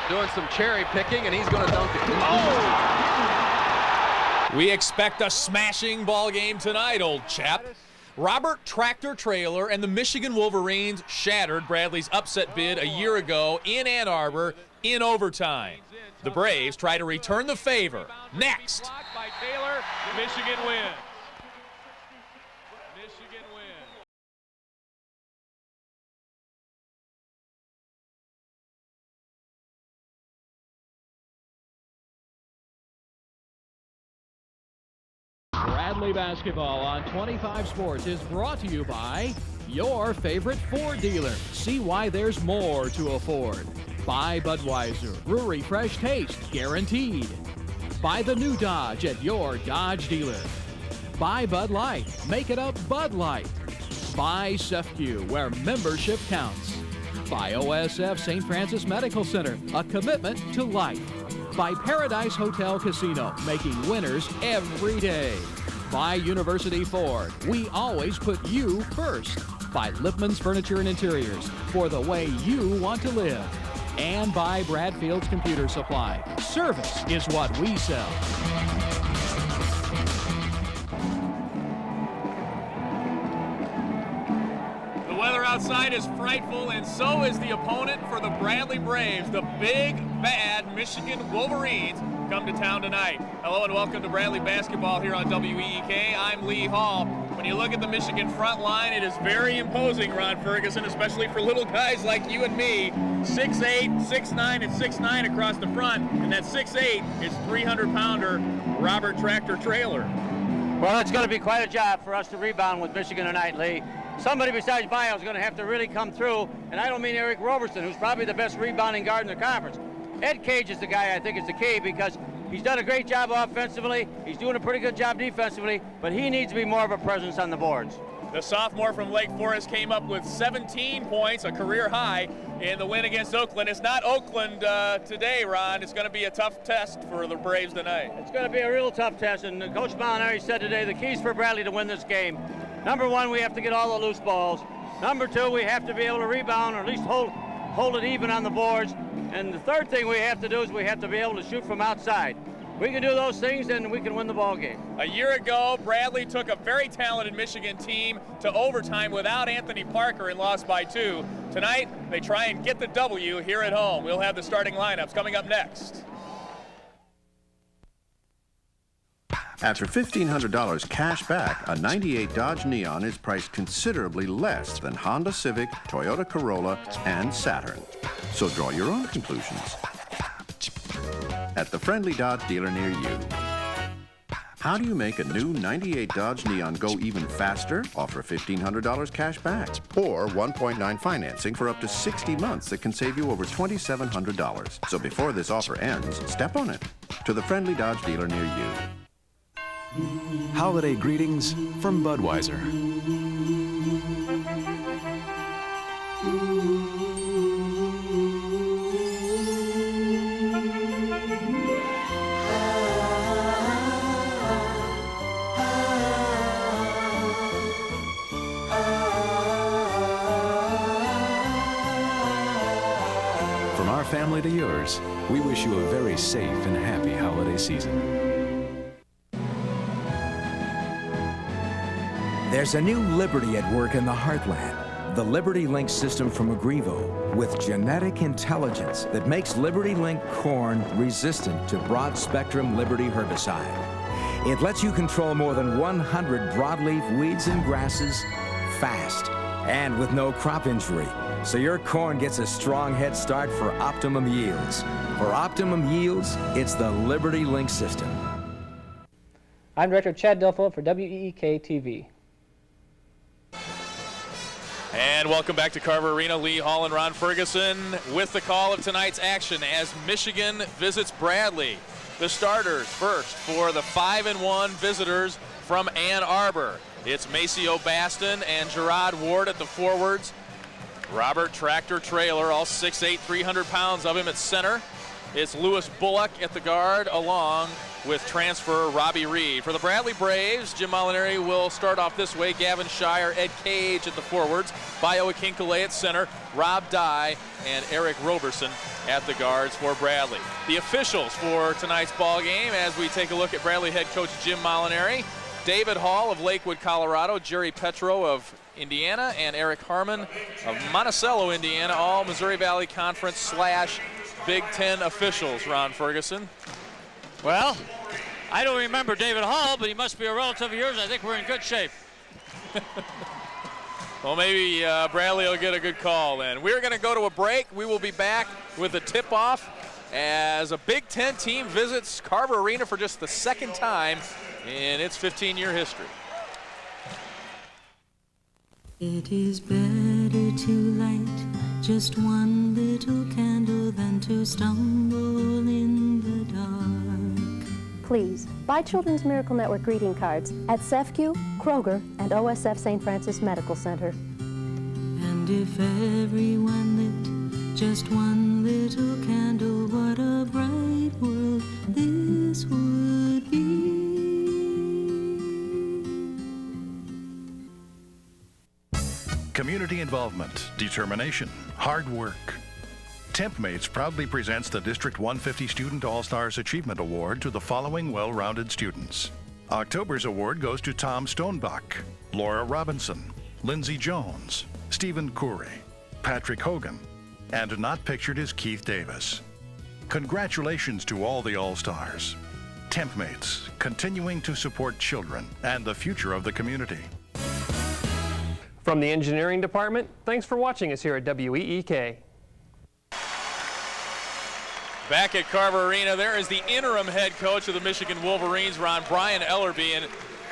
doing some cherry picking, and he's going to dunk it. Oh! We expect a smashing ball game tonight, old chap. Robert Tractor Trailer and the Michigan Wolverines shattered Bradley's upset bid a year ago in Ann Arbor in overtime. The Braves try to return the favor. Next. By Taylor, Michigan wins. Michigan wins. Bradley Basketball on 25 Sports is brought to you by your favorite Ford dealer. See why there's more to afford. By Budweiser, brewery fresh taste, guaranteed. By the new Dodge at your Dodge dealer. By Bud Light, make it a Bud Light. By CEFCU, where membership counts. By OSF St. Francis Medical Center, a commitment to life. By Paradise Hotel Casino, making winners every day. By University Ford, we always put you first. By Lipman's Furniture and Interiors, for the way you want to live. And by Bradfield's Computer Supply. Service is what we sell. The weather outside is frightful, and so is the opponent for the Bradley Braves. The big, bad Michigan Wolverines come to town tonight. Hello and welcome to Bradley Basketball here on WEEK. I'm Lee Hall. When you look at the Michigan front line, it is very imposing, Ron Ferguson, especially for little guys like you and me. 6'8", 6'9", and 6'9" across the front, and that 6'8" is 300-pounder Robert Tractor Trailer. Well, it's going to be quite a job for us to rebound with Michigan tonight, Lee. Somebody besides Bio is going to have to really come through, and I don't mean Eric Roberson, who's probably the best rebounding guard in the conference. Ed Cage is the guy I think is the key because he's done a great job offensively. He's doing a pretty good job defensively, but he needs to be more of a presence on the boards. The sophomore from Lake Forest came up with 17 points, a career high, in the win against Oakland. It's not Oakland today, Ron. It's going to be a tough test for the Braves tonight. It's going to be a real tough test, and Coach Molinari said today the keys for Bradley to win this game. Number one, we have to get all the loose balls. Number two, we have to be able to rebound or at least hold it even on the boards. And the third thing we have to do is we have to be able to shoot from outside. We can do those things, and we can win the ball game. A year ago, Bradley took a very talented Michigan team to overtime without Anthony Parker and lost by 2. Tonight, they try and get the W here at home. We'll have the starting lineups coming up next. After $1,500 cash back, a 98 Dodge Neon is priced considerably less than Honda Civic, Toyota Corolla, and Saturn. So draw your own conclusions at the friendly Dodge dealer near you. How do you make a new 98 Dodge Neon go even faster? Offer $1,500 cash back or 1.9 financing for up to 60 months that can save you over $2,700. So before this offer ends, step on it to the friendly Dodge dealer near you. Holiday greetings from Budweiser. From our family to yours, we wish you a very safe and happy holiday season. There's a new liberty at work in the heartland. The Liberty Link system from Agrivo with genetic intelligence that makes Liberty Link corn resistant to broad-spectrum Liberty herbicide. It lets you control more than 100 broadleaf weeds and grasses fast and with no crop injury. So your corn gets a strong head start for optimum yields. For optimum yields, it's the Liberty Link system. I'm Director Chad Delfo for WEEK TV. And welcome back to Carver Arena. Lee Hall and Ron Ferguson with the call of tonight's action as Michigan visits Bradley. The starters first for the 5-1 visitors from Ann Arbor. It's Maceo Baston and Gerard Ward at the forwards. Robert Tractor Trailer, all 6'8", 300 pounds of him at center. It's Lewis Bullock at the guard along with transfer Robbie Reed. For the Bradley Braves, Jim Molinari will start off this way. Gavin Shire, Ed Cage at the forwards, Bayo Akinkale at center, Rob Dye, and Eric Roberson at the guards for Bradley. The officials for tonight's ball game as we take a look at Bradley head coach Jim Molinari. David Hall of Lakewood, Colorado, Jerry Petro of Indiana, and Eric Harmon of Monticello, Indiana, all Missouri Valley Conference / Big Ten officials, Ron Ferguson. Well, I don't remember David Hall, but he must be a relative of yours. I think we're in good shape. Well, maybe Bradley will get a good call then. We're going to go to a break. We will be back with a tip-off as a Big Ten team visits Carver Arena for just the second time in its 15-year history. It is better to light just one little candle than to stumble in the dark. Please, buy Children's Miracle Network greeting cards at CEFCU, Kroger, and OSF St. Francis Medical Center. And if everyone lit just one little candle, what a bright world this would be. Community involvement, determination, hard work. Tempmates proudly presents the District 150 Student All-Stars Achievement Award to the following well-rounded students. October's award goes to Tom Stonebach, Laura Robinson, Lindsey Jones, Stephen Coury, Patrick Hogan, and not pictured is Keith Davis. Congratulations to all the All-Stars. Tempmates, continuing to support children and the future of the community. From the engineering department, thanks for watching us here at WEEK. Back at Carver Arena, there is the interim head coach of the Michigan Wolverines, Brian Ellerby.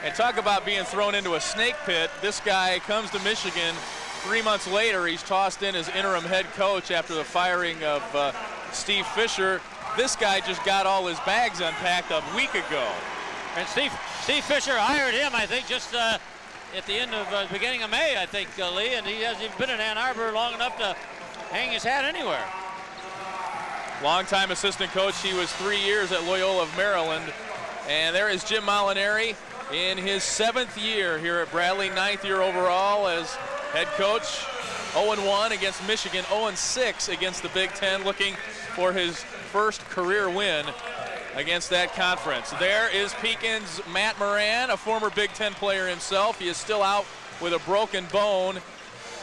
And talk about being thrown into a snake pit. This guy comes to Michigan. 3 months later, he's tossed in as interim head coach after the firing of Steve Fisher. This guy just got all his bags unpacked a week ago. And Steve Fisher hired him, I think, just at the end of beginning of May, I think, Lee, and he hasn't even been in Ann Arbor long enough to hang his hat anywhere. Longtime assistant coach. He was 3 years at Loyola of Maryland. And there is Jim Molinari in his 7th year here at Bradley, 9th year overall as head coach. 0-1 against Michigan, 0-6 against the Big Ten, looking for his first career win against that conference. There is Pekin's Matt Moran, a former Big Ten player himself. He is still out with a broken bone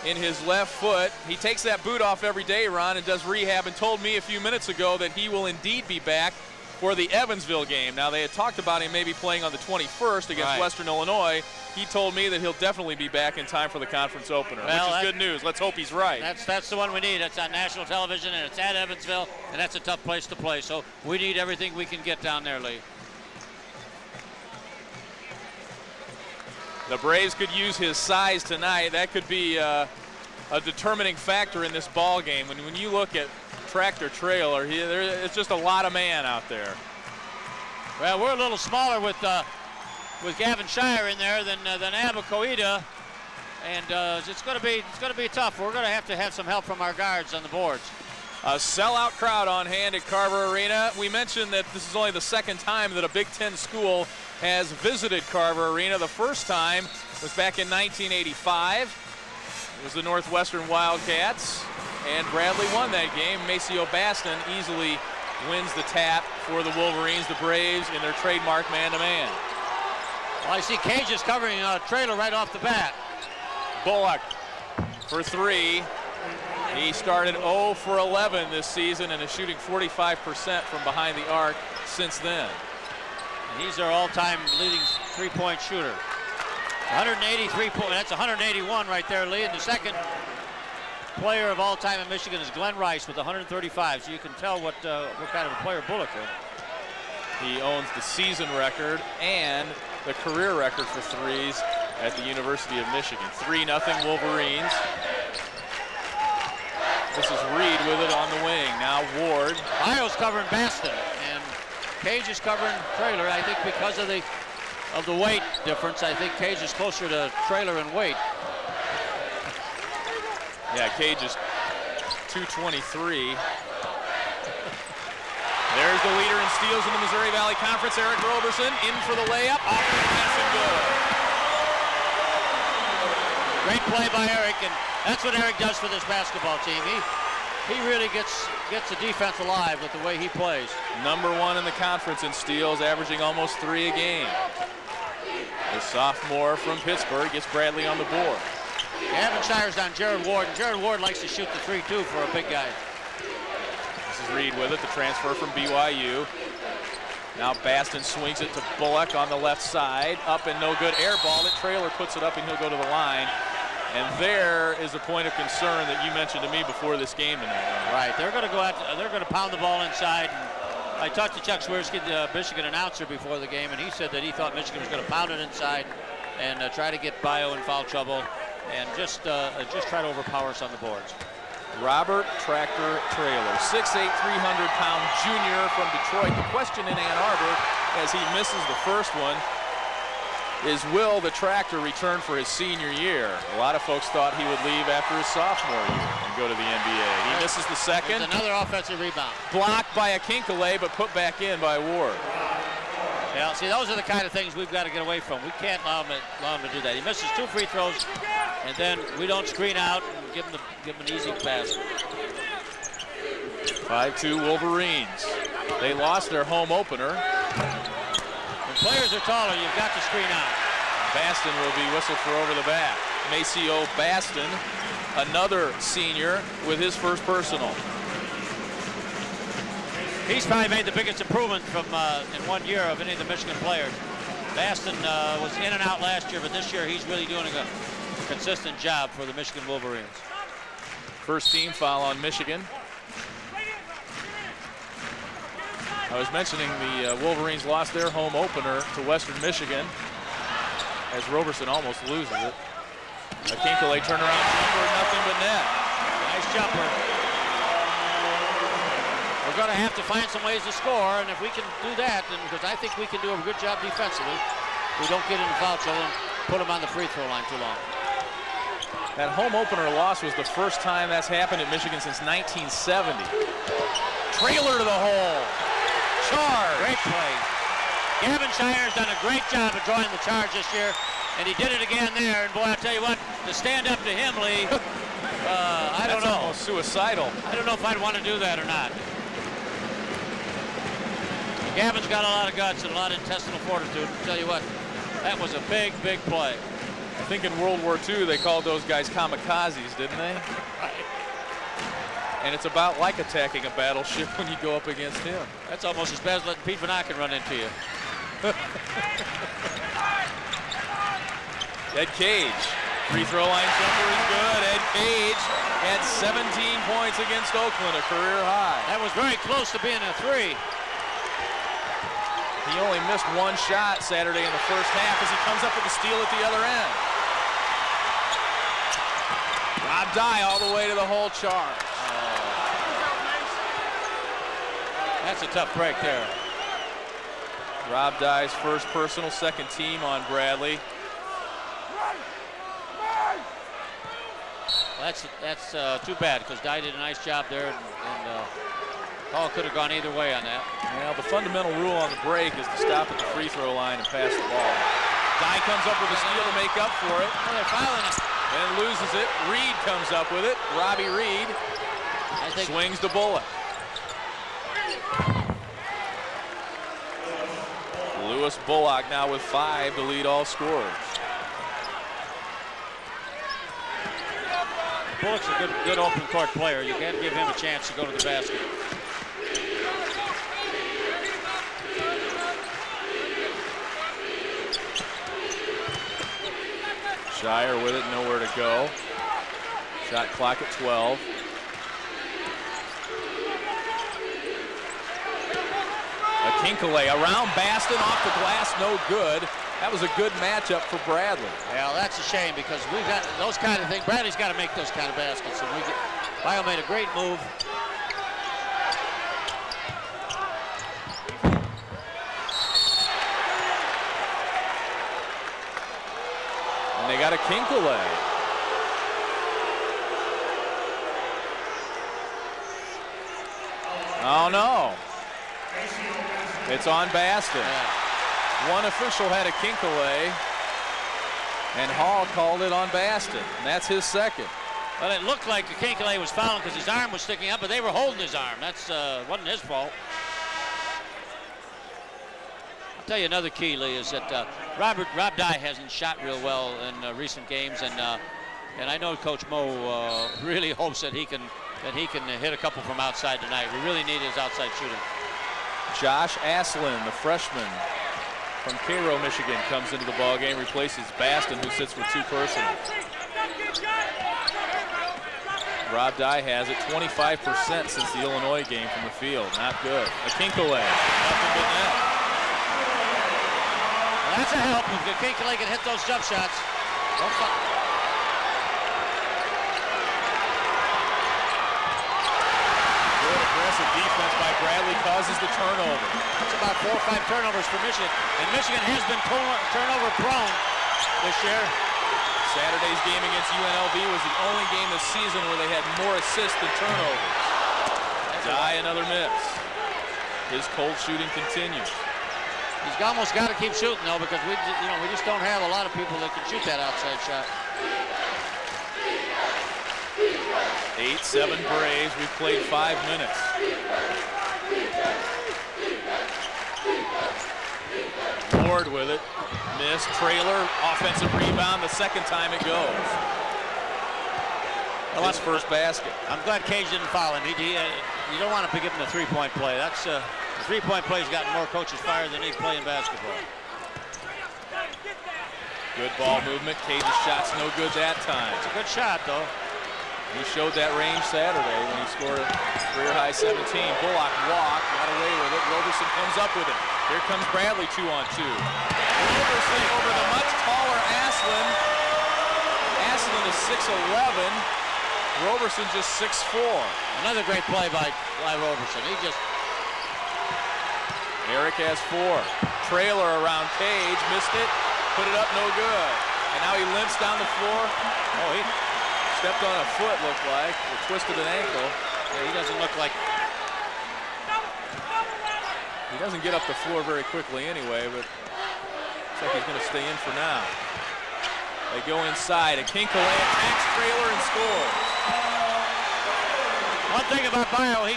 in his left foot. He takes that boot off every day, Ron, and does rehab, and told me a few minutes ago that he will indeed be back for the Evansville game. Now, they had talked about him maybe playing on the 21st against Western Illinois. He told me that he'll definitely be back in time for the conference opener, which is good news. Let's hope he's right. That's the one we need. It's on national television, and it's at Evansville, and that's a tough place to play. So we need everything we can get down there, Lee. The Braves could use his size tonight. That could be a determining factor in this ball game. When you look at tractor trailer, it's just a lot of man out there. Well, we're a little smaller with Gavin Shire in there than Abacoida, and it's going to be tough. We're going to have some help from our guards on the boards. A sellout crowd on hand at Carver Arena. We mentioned that this is only the second time that a Big Ten school has visited Carver Arena. The first time was back in 1985. It was the Northwestern Wildcats, and Bradley won that game. Maceo Baston easily wins the tap for the Wolverines, the Braves, in their trademark man-to-man. Well, I see Cage is covering a trailer right off the bat. Bullock for 3. He started 0 for 11 this season and is shooting 45% from behind the arc since then. And he's our all-time leading three-point shooter. 183 points. That's 181 right there, Lee. And the second player of all time in Michigan is Glenn Rice with 135. So you can tell what kind of a player Bullock is. He owns the season record and the career record for threes at the University of Michigan. 3-0 Wolverines. This is Reed with it on the wing. Now Ward. Bio's covering Baston, and Cage is covering Traylor. I think because of the weight difference, I think Cage is closer to Traylor in weight. Yeah, Cage is 223. There's the leader in steals in the Missouri Valley Conference, Eric Roberson, in for the layup. Off the pass and good. Great play by Eric, and that's what Eric does for this basketball team. He really gets the defense alive with the way he plays. Number 1 in the conference in steals, averaging almost 3 a game. The sophomore from Pittsburgh gets Bradley on the board. Gavin Shires on Jared Ward, and Jared Ward likes to shoot the 3 too for a big guy. This is Reed with it, the transfer from BYU. Now Baston swings it to Bullock on the left side. Up and no good. Air ball. That Traylor puts it up and he'll go to the line. And there is a point of concern that you mentioned to me before this game tonight. Right. They're going to go out. They're going to pound the ball inside. And I talked to Chuck Swirsky, the Michigan announcer, before the game, and he said that he thought Michigan was going to pound it inside and try to get Bio in foul trouble and just try to overpower us on the boards. Robert Tractor Traylor, 6'8", 300-pound junior from Detroit. The question in Ann Arbor, as he misses the first one, is will the Tractor return for his senior year? A lot of folks thought he would leave after his sophomore year and go to the NBA. He misses the second. There's another offensive rebound. Blocked by Akinkele, but put back in by Ward. Yeah, see, those are the kind of things we've got to get away from. We can't allow him to do that. He misses 2 free throws, and then we don't screen out and give him an easy pass. 5-2 Wolverines. They lost their home opener. When players are taller, you've got to screen out. Baston will be whistled for over the back. Maceo Baston, another senior, with his first personal. He's probably made the biggest improvement from in 1 year of any of the Michigan players. Baston was in and out last year, but this year he's really doing a consistent job for the Michigan Wolverines. First team foul on Michigan. I was mentioning the Wolverines lost their home opener to Western Michigan as Roberson almost loses it. Akinkele turnaround jumper, nothing but net. Nice jumper. We're going to have to find some ways to score, and if we can do that, then because I think we can do a good job defensively, we don't get into foul trouble and put them on the free throw line too long. That home opener loss was the first time that's happened at Michigan since 1970. Trailer to the hole. Charge. Great play. Gavin Shire's done a great job of drawing the charge this year, and he did it again there. And boy, I'll tell you what, to stand up to him, Lee, I don't know. Almost suicidal. I don't know if I'd want to do that or not. Gavin's got a lot of guts and a lot of intestinal fortitude. I'll tell you what, that was a big, big play. I think in World War II they called those guys kamikazes, didn't they? Right. And it's about like attacking a battleship when you go up against him. That's almost as bad as letting Pete Van Aken run into you. Ed Cage, free throw line jumper is good. Ed Cage had 17 points against Oakland, a career high. That was very close to being a 3. He only missed 1 shot Saturday in the first half as he comes up with a steal at the other end. Rob Dye all the way to the hole charge. That's a tough break there. Rob Dye's first personal, second team on Bradley. That's too bad because Dye did a nice job there, and call could have gone either way on that. Well, the fundamental rule on the break is to stop at the free throw line and pass the ball. Dye comes up with a steal to make up for it. Oh, they're fouling it. Then loses it. Reed comes up with it. Robbie Reed swings to Bullock. Lewis Bullock now with 5 to lead all scorers. Bullock's a good open court player. You can't give him a chance to go to the basket. Shire with it, nowhere to go. Shot clock at 12. Akinkele around Baston, off the glass, no good. That was a good matchup for Bradley. Well, that's a shame because we've got those kind of things. Bradley's got to make those kind of baskets. And Bio made a great move. And they got Akinkele. Oh no. It's on Baston. One official had a kink away, and Hall called it on Baston, and that's his second. Well, it looked like Kinkele was fouling because his arm was sticking up, but they were holding his arm. That's wasn't his fault. I'll tell you another key, Lee, is that Rob Dye hasn't shot real well in recent games, and I know Coach Mo really hopes that he can hit a couple from outside tonight. We really need his outside shooting. Josh Aslin, the freshman from Cairo, Michigan, comes into the ball game, replaces Baston, who sits with two personals. Rob Dye has it 25% since the Illinois game from the field. Not good. A kink away. Nothing but net. Well, that's a help if Kinkele can hit those jump shots. Good aggressive defense by Bradley causes the turnover. It's about 4 or 5 turnovers for Michigan, and Michigan has been turnover prone this year. Saturday's game against UNLV was the only game this season where they had more assists than turnovers. Dye another miss. His cold shooting continues. He's almost got to keep shooting though, because we just don't have a lot of people that can shoot that outside shot. 8-7 Braves. We've played 5 minutes. Ward with it. Missed. Trailer. Offensive rebound. The second time it goes. Well, that's first basket. I'm glad Cage didn't foul him. You don't want to give him a three-point play. That's the three-point play's gotten more coaches fired than he playing basketball. Good ball movement. Cage's shot's no good that time. It's a good shot, though. He showed that range Saturday when he scored a career-high 17. Bullock walked, got away with it. Roberson comes up with it. Here comes Bradley 2-on-2. Roberson over the much taller Aslin. Aslin is 6'11". Roberson just 6'4". Another great play by Roberson. Eric has 4. Trailer around Cage, missed it, put it up, no good. And now he limps down the floor. Oh, he stepped on a foot, looked like, or twisted an ankle. Yeah, he doesn't look like... He doesn't get up the floor very quickly anyway, but looks like he's going to stay in for now. They go inside. A Kinkele attacks Trailer and scores. One thing about Bio, he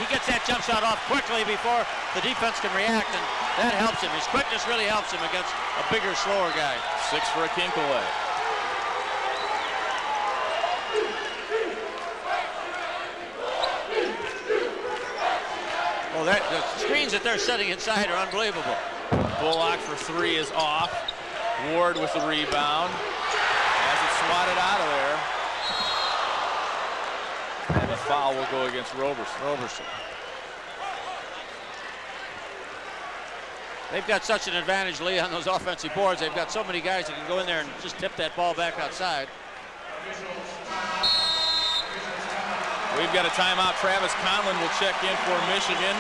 gets that jump shot off quickly before the defense can react, and that helps him. His quickness really helps him against a bigger, slower guy. 6 for a Kinkele. Well, the screens that they're setting inside are unbelievable. Bullock for 3 is off. Ward with the rebound. Has it swatted out of there. And the foul will go against Roberson. They've got such an advantage, Lee, on those offensive boards. They've got so many guys that can go in there and just tip that ball back outside. We've got a timeout. Travis Conlon will check in for Michigan,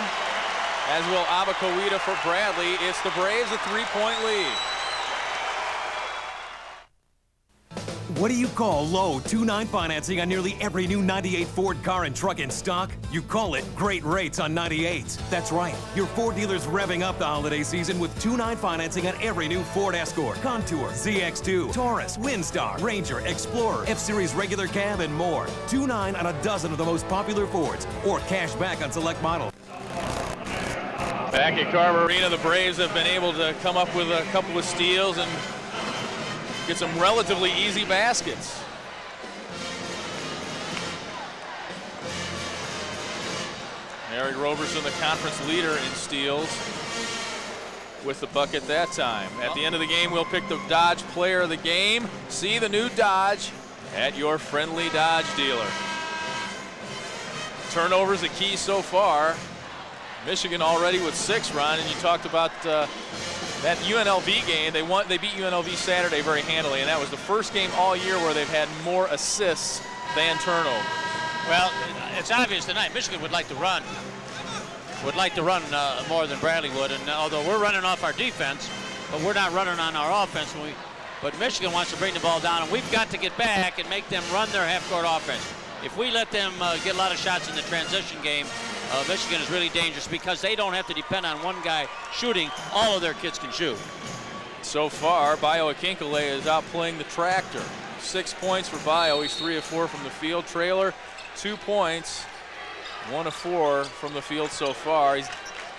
as will Abakawita for Bradley. It's the Braves a 3-point lead. What do you call low 2.9 financing on nearly every new 98 Ford car and truck in stock? You call it great rates on 98s. That's right. Your Ford dealers revving up the holiday season with 2.9 financing on every new Ford Escort, Contour, ZX2, Taurus, Windstar, Ranger, Explorer, F-Series regular cab, and more. 2.9 on a dozen of the most popular Fords, or cash back on select models. Back at Carver Arena, the Braves have been able to come up with a couple of steals and get some relatively easy baskets. Eric Roberson, the conference leader in steals, with the bucket that time. At the end of the game, we'll pick the Dodge player of the game. See the new Dodge at your friendly Dodge dealer. Turnovers a key so far. Michigan already with 6, Ron, and you talked about that UNLV game. They beat UNLV Saturday very handily, and that was the first game all year where they've had more assists than turnovers. Well, it's obvious tonight Michigan would like to run more than Bradley would, and although we're running off our defense, but we're not running on our offense. But Michigan wants to bring the ball down, and we've got to get back and make them run their half-court offense. If we let them get a lot of shots in the transition game, Michigan is really dangerous because they don't have to depend on one guy shooting. All of their kids can shoot. So far, Bio Akinkele is outplaying the tractor. 6 points for Bio. He's 3 of 4 from the field. Trailer, 2 points, 1 of 4 from the field so far. He's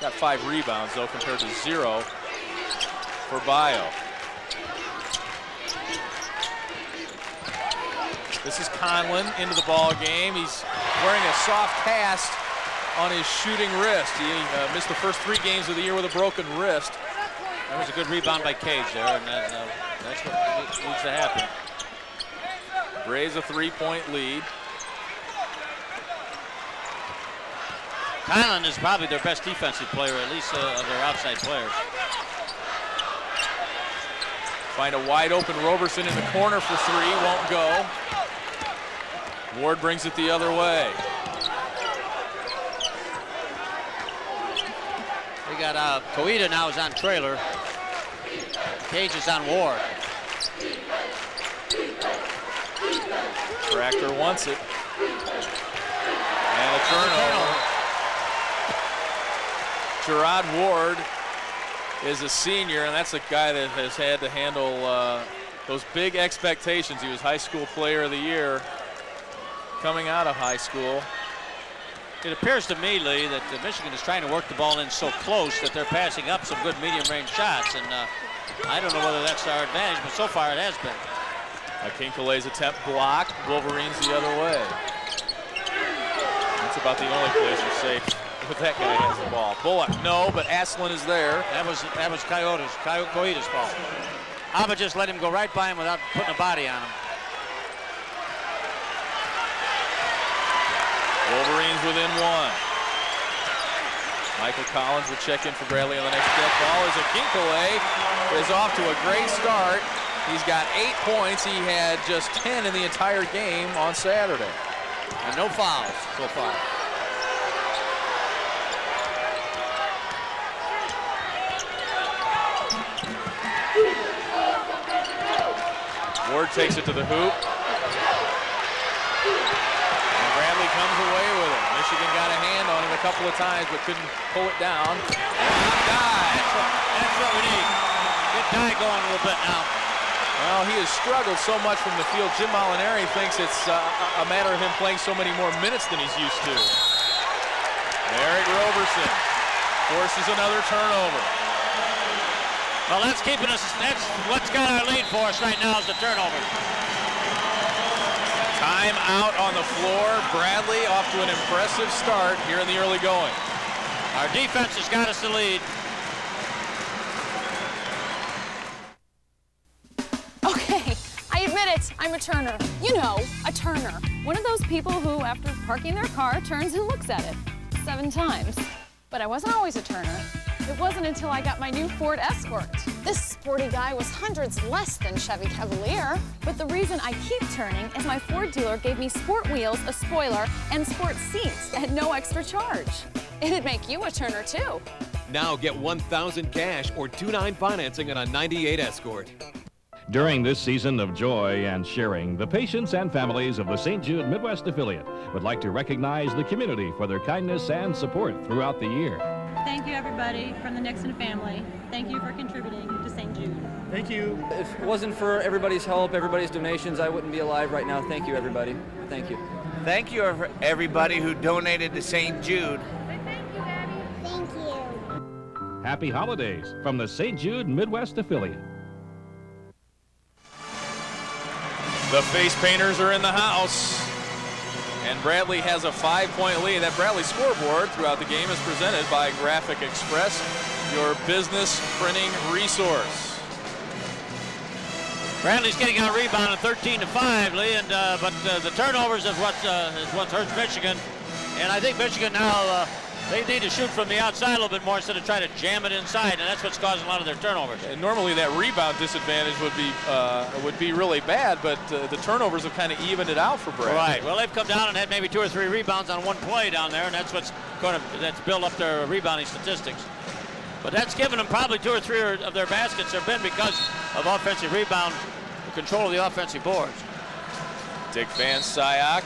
got 5 rebounds, though, compared to 0 for Bio. This is Conlon into the ball game. He's wearing a soft cast on his shooting wrist. He missed the first 3 games of the year with a broken wrist. That was a good rebound by Cage there, and that's what needs to happen. Braves a 3-point lead. Conlon is probably their best defensive player, at least of their outside players. Find a wide open Roberson in the corner for 3, won't go. Ward brings it the other way. We got Koida now is on Trailer. Cage is on Ward. Tractor wants it. And a turnover. Gerard Ward is a senior, and that's a guy that has had to handle those big expectations. He was high school player of the year coming out of high school. It appears to me, Lee, that Michigan is trying to work the ball in so close that they're passing up some good medium-range shots, and I don't know whether that's our advantage, but so far it has been. Akinkele's attempt blocked. Wolverines the other way. That's about the only place you're safe if that guy has the ball. Bullock, no, but Aslan is there. That was Koida's fault. Abba just let him go right by him without putting a body on him. Wolverines within 1. Michael Collins will check in for Bradley on the next step. Ball is Akinkele is off to a great start. He's got 8 points. He had just 10 in the entire game on Saturday. And no fouls so far. Ward takes it to the hoop. And Bradley comes away with it. Michigan got a hand on it a couple of times, but couldn't pull it down. That's what we need. Get Dye going a little bit now. Well, he has struggled so much from the field. Jim Molinari thinks it's a matter of him playing so many more minutes than he's used to. Eric Roberson forces another turnover. Well, that's what's got our lead for us right now is the turnover. Time out on the floor. Bradley off to an impressive start here in the early going. Our defense has got us the lead. Okay, I admit it, I'm a turner. You know, a turner. One of those people who, after parking their car, turns and looks at it 7 times. But I wasn't always a turner. It wasn't until I got my new Ford Escort. This sporty guy was hundreds less than Chevy Cavalier. But the reason I keep turning is my Ford dealer gave me sport wheels, a spoiler, and sport seats at no extra charge. It'd make you a turner too. Now get $1,000 cash or 2.9 financing on a 98 Escort. During this season of joy and sharing, the patients and families of the St. Jude Midwest affiliate would like to recognize the community for their kindness and support throughout the year. Thank you, everybody from the Nixon family. Thank you for contributing to St. Jude. Thank you. If it wasn't for everybody's help, everybody's donations, I wouldn't be alive right now. Thank you, everybody. Thank you. Thank you, everybody who donated to St. Jude. Thank you, Daddy. Thank you. Happy holidays from the St. Jude Midwest affiliate. The face painters are in the house. And Bradley has a 5-point lead. That Bradley scoreboard throughout the game is presented by Graphic Express, your business printing resource. Bradley's getting a rebound at 13-5, Lee, and but the turnovers is what hurts Michigan. And I think Michigan now they need to shoot from the outside a little bit more instead of trying to jam it inside, and that's what's causing a lot of their turnovers. And normally that rebound disadvantage would be really bad, but the turnovers have kind of evened it out for Bradley. Right. Well, they've come down and had maybe 2 or 3 rebounds on one play down there, and that's that's built up their rebounding statistics. But that's given them probably 2 or 3 of their baskets have been because of offensive rebound, control of the offensive boards. Dick Van Sciak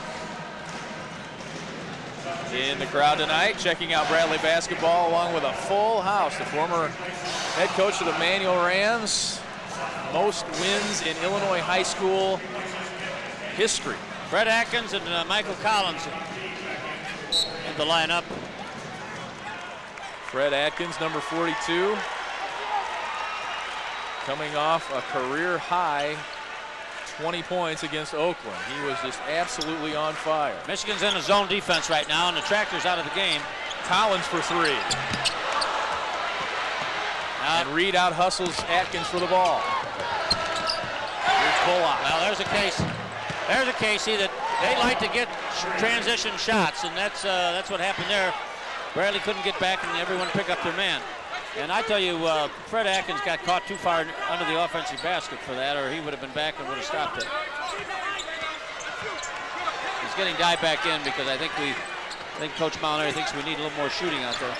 in the crowd tonight, checking out Bradley basketball along with a full house. The former head coach of the Manual Rams, most wins in Illinois high school history. Fred Atkins and Michael Collins in the lineup. Fred Atkins, number 42, coming off a career high 20 points against Oakland. He was just absolutely on fire. Michigan's in a zone defense right now, and the Tractor's out of the game. Collins for three. And Reed out hustles Atkins for the ball. Here's Bullock. Now there's a case. There's a Casey that they like to get transition shots, and that's what happened there. Bradley couldn't get back, and everyone pick up their man. And I tell you, Fred Atkins got caught too far under the offensive basket for that, or he would have been back and would have stopped it. He's getting Dye back in because I think Coach Molinari thinks we need a little more shooting out there.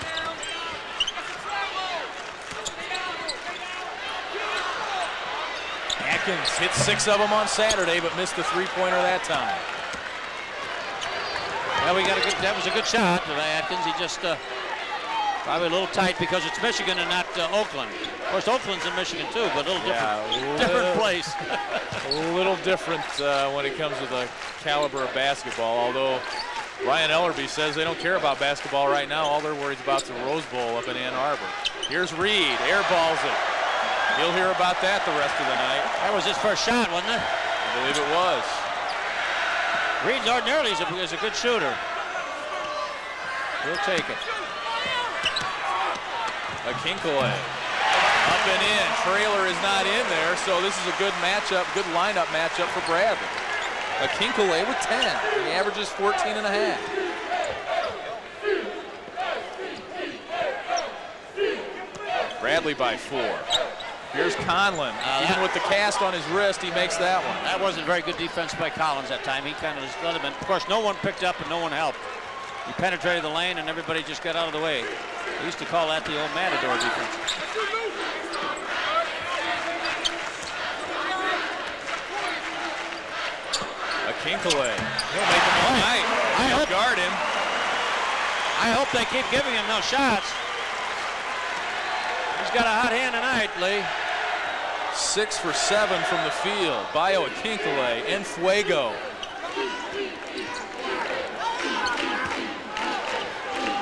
Atkins hit 6 of them on Saturday, but missed the three-pointer that time. Well, that was a good shot by Atkins. He just probably a little tight because it's Michigan and not Oakland. Of course, Oakland's in Michigan too, but a little different place. A little different when it comes to the caliber of basketball, although Ryan Ellerby says they don't care about basketball right now. All they're worried about is the Rose Bowl up in Ann Arbor. Here's Reed, airballs it. He'll hear about that the rest of the night. That was his first shot, wasn't it? I believe it was. Reed ordinarily is a good shooter. He'll take it. A Kinkley. Up and in. Trailer is not in there, so this is a good matchup, good lineup matchup for Bradley. A Kinkley with 10. He averages 14 and a half. Bradley by 4. Here's Conlon. Even with the cast on his wrist, he makes that one. That wasn't very good defense by Collins that time. He kind of just let him in. Of course, no one picked up and no one helped. He penetrated the lane and everybody just got out of the way. We used to call that the old Matador defense. A Kinkley. He'll make him all night. He'll guard him. I hope they keep giving him those shots. He's got a hot hand tonight, Lee. 6 for 7 from the field. Bio a Kinkley and Fuego.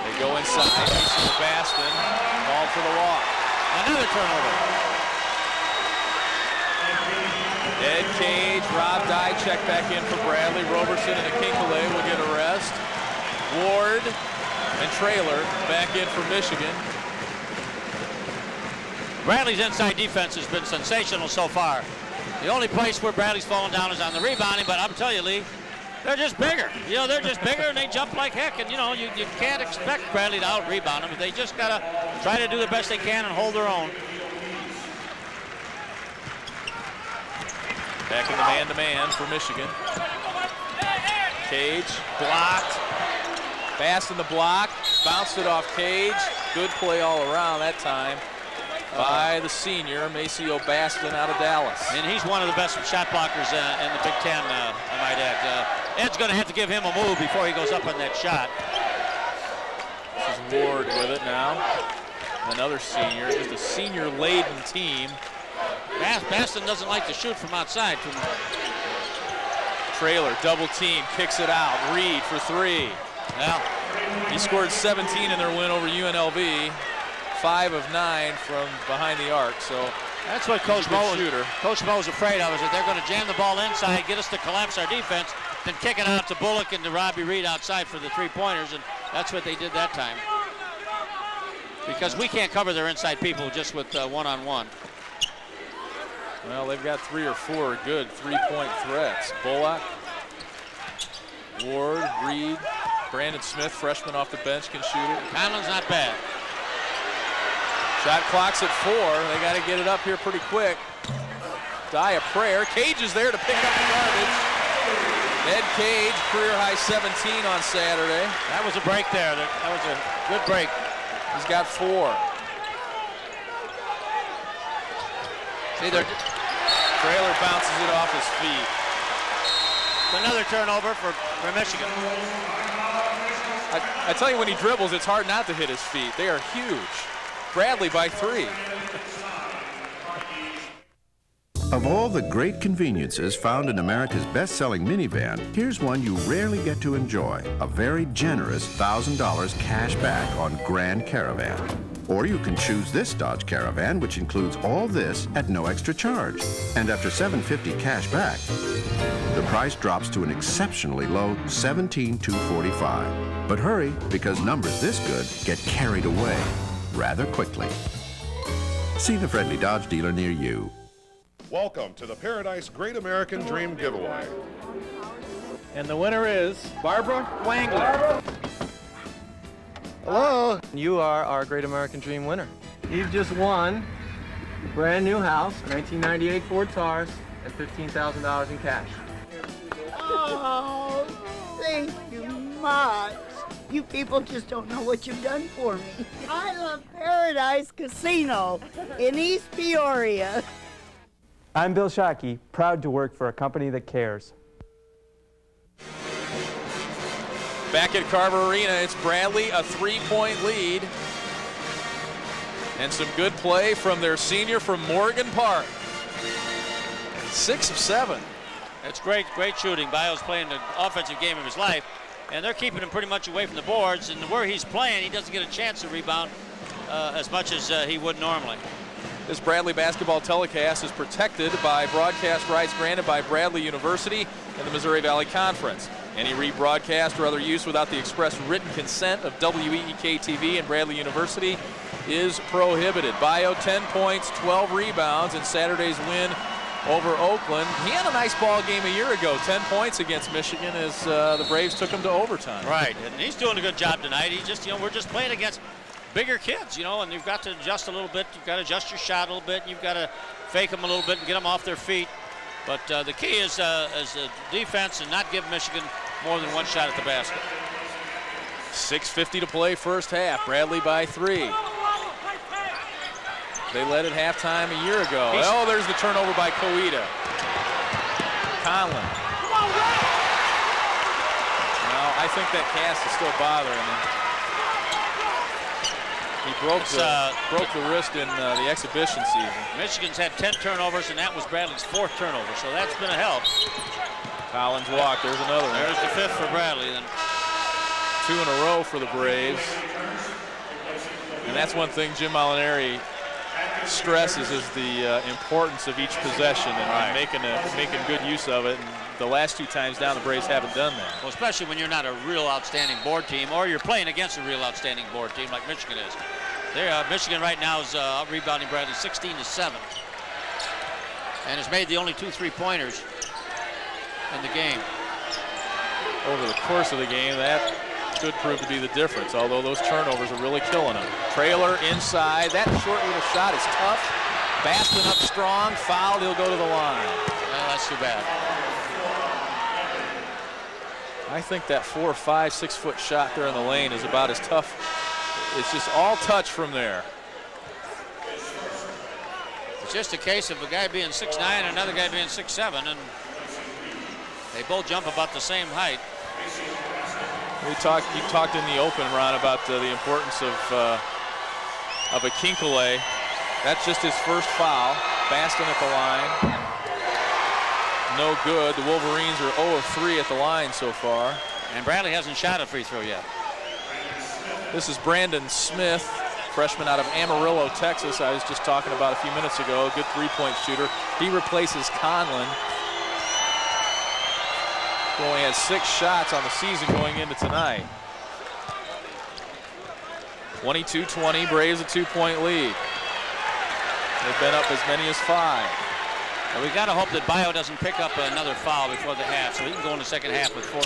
They go inside. Baston called for the walk. Another turnover. Ed Cage, Rob Dye check back in for Bradley. Roberson and a Kinkley will get a rest. Ward and Trailer back in for Michigan. Bradley's inside defense has been sensational so far. The only place where Bradley's fallen down is on the rebounding, but I'm telling you, Lee, they're just bigger. You know, they're just bigger and they jump like heck. And, you know, you can't expect Bradley to out-rebound them. They just got to try to do the best they can and hold their own. Back in the man-to-man for Michigan. Cage blocked. Fast in the block. Bounced it off Cage. Good play all around that time by the senior, Maceo Baston out of Dallas. And he's one of the best shot blockers in the Big Ten, I might add. Ed's going to have to give him a move before he goes up on that shot. This is Ward with it now. Another senior, just a senior-laden team. Baston doesn't like to shoot from outside too much. Trailer, double team, kicks it out. Reed for 3. Well, he scored 17 in their win over UNLV. 5 of 9 from behind the arc, so that's what Coach Mo was afraid of, is that they're going to jam the ball inside, get us to collapse our defense, then kick it out to Bullock and to Robbie Reed outside for the three-pointers, and that's what they did that time. Because we can't cover their inside people just with one-on-one. Well, they've got 3 or 4 good three-point threats. Bullock, Ward, Reed, Brandon Smith, freshman off the bench, can shoot it. Conlon's not bad. Shot clock's at 4. They got to get it up here pretty quick. Dye a prayer. Cage is there to pick up the garbage. Ed Cage, career high 17 on Saturday. That was a break there. That was a good break. He's got 4. See, Trailer bounces it off his feet. Another turnover for Michigan. I tell you, when he dribbles, it's hard not to hit his feet. They are huge. Bradley by 3. Of all the great conveniences found in America's best-selling minivan, here's one you rarely get to enjoy, a very generous $1,000 cash back on Grand Caravan. Or you can choose this Dodge Caravan, which includes all this at no extra charge. And after $750 cash back, the price drops to an exceptionally low $17,245. But hurry, because numbers this good get carried away rather quickly. See the friendly Dodge dealer near you. Welcome to the Paradise Great American Dream Giveaway. And the winner is Barbara Wangler. Hello. You are our Great American Dream winner. You've just won a brand new house, 1998 Ford Taurus, and $15,000 in cash. Oh, thank you much. You people just don't know what you've done for me. I love Paradise Casino in East Peoria. I'm Bill Shockey, proud to work for a company that cares. Back at Carver Arena, it's Bradley, a 3-point lead. And some good play from their senior from Morgan Park. 6 of 7. That's great shooting. Bio's playing the offensive game of his life, and they're keeping him pretty much away from the boards. And where he's playing, he doesn't get a chance to rebound as much as he would normally. This Bradley basketball telecast is protected by broadcast rights granted by Bradley University and the Missouri Valley Conference. Any rebroadcast or other use without the express written consent of WEEK-TV and Bradley University is prohibited. Bio 10 points, 12 rebounds in Saturday's win over Oakland. He had a nice ball game a year ago, 10 points against Michigan as the Braves took him to overtime. Right, and he's doing a good job tonight. He just, we're just playing against bigger kids, and you've got to adjust a little bit. You've got to adjust your shot a little bit. And you've got to fake them a little bit and get them off their feet. But the key is a defense and not give Michigan more than one shot at the basket. 6:50 to play first half. Bradley by 3. They led at halftime a year ago. Oh, there's the turnover by Koida. Conlon. No, I think that cast is still bothering him. He broke the wrist in the exhibition season. Michigan's had 10 turnovers, and that was Bradley's 4th turnover, so that's been a help. Collins walk. There's another one. There's the 5th for Bradley. Then 2 in a row for the Braves. And that's one thing Jim Molinari stresses is the importance of each possession and making good use of it. And the last 2 times down, the Braves haven't done that. Well, especially when you're not a real outstanding board team, or you're playing against a real outstanding board team like Michigan is. Michigan right now is out-rebounding Bradley 16-7, and has made the only 2 3-pointers in the game. Over the course of the game, that could prove to be the difference, although those turnovers are really killing him. Trailer inside. That short little shot is tough. Baston up strong. Fouled. He'll go to the line. Well, that's too bad. I think that 4, 5, 6-foot shot there in the lane is about as tough. It's just all touch from there. It's just a case of a guy being 6'9" and another guy being 6'7", and they both jump about the same height. You talked in the open, Ron, about the importance of a Kinkele. That's just his first foul. Baston at the line. No good. The Wolverines are 0 of 3 at the line so far. And Bradley hasn't shot a free throw yet. This is Brandon Smith, freshman out of Amarillo, Texas. I was just talking about a few minutes ago. A good 3-point shooter. He replaces Conlon, who only had 6 shots on the season going into tonight. 22-20, Braves a 2-point lead. They've been up as many as 5. And we got to hope that Bio doesn't pick up another foul before the half, so he can go in the second half with 4.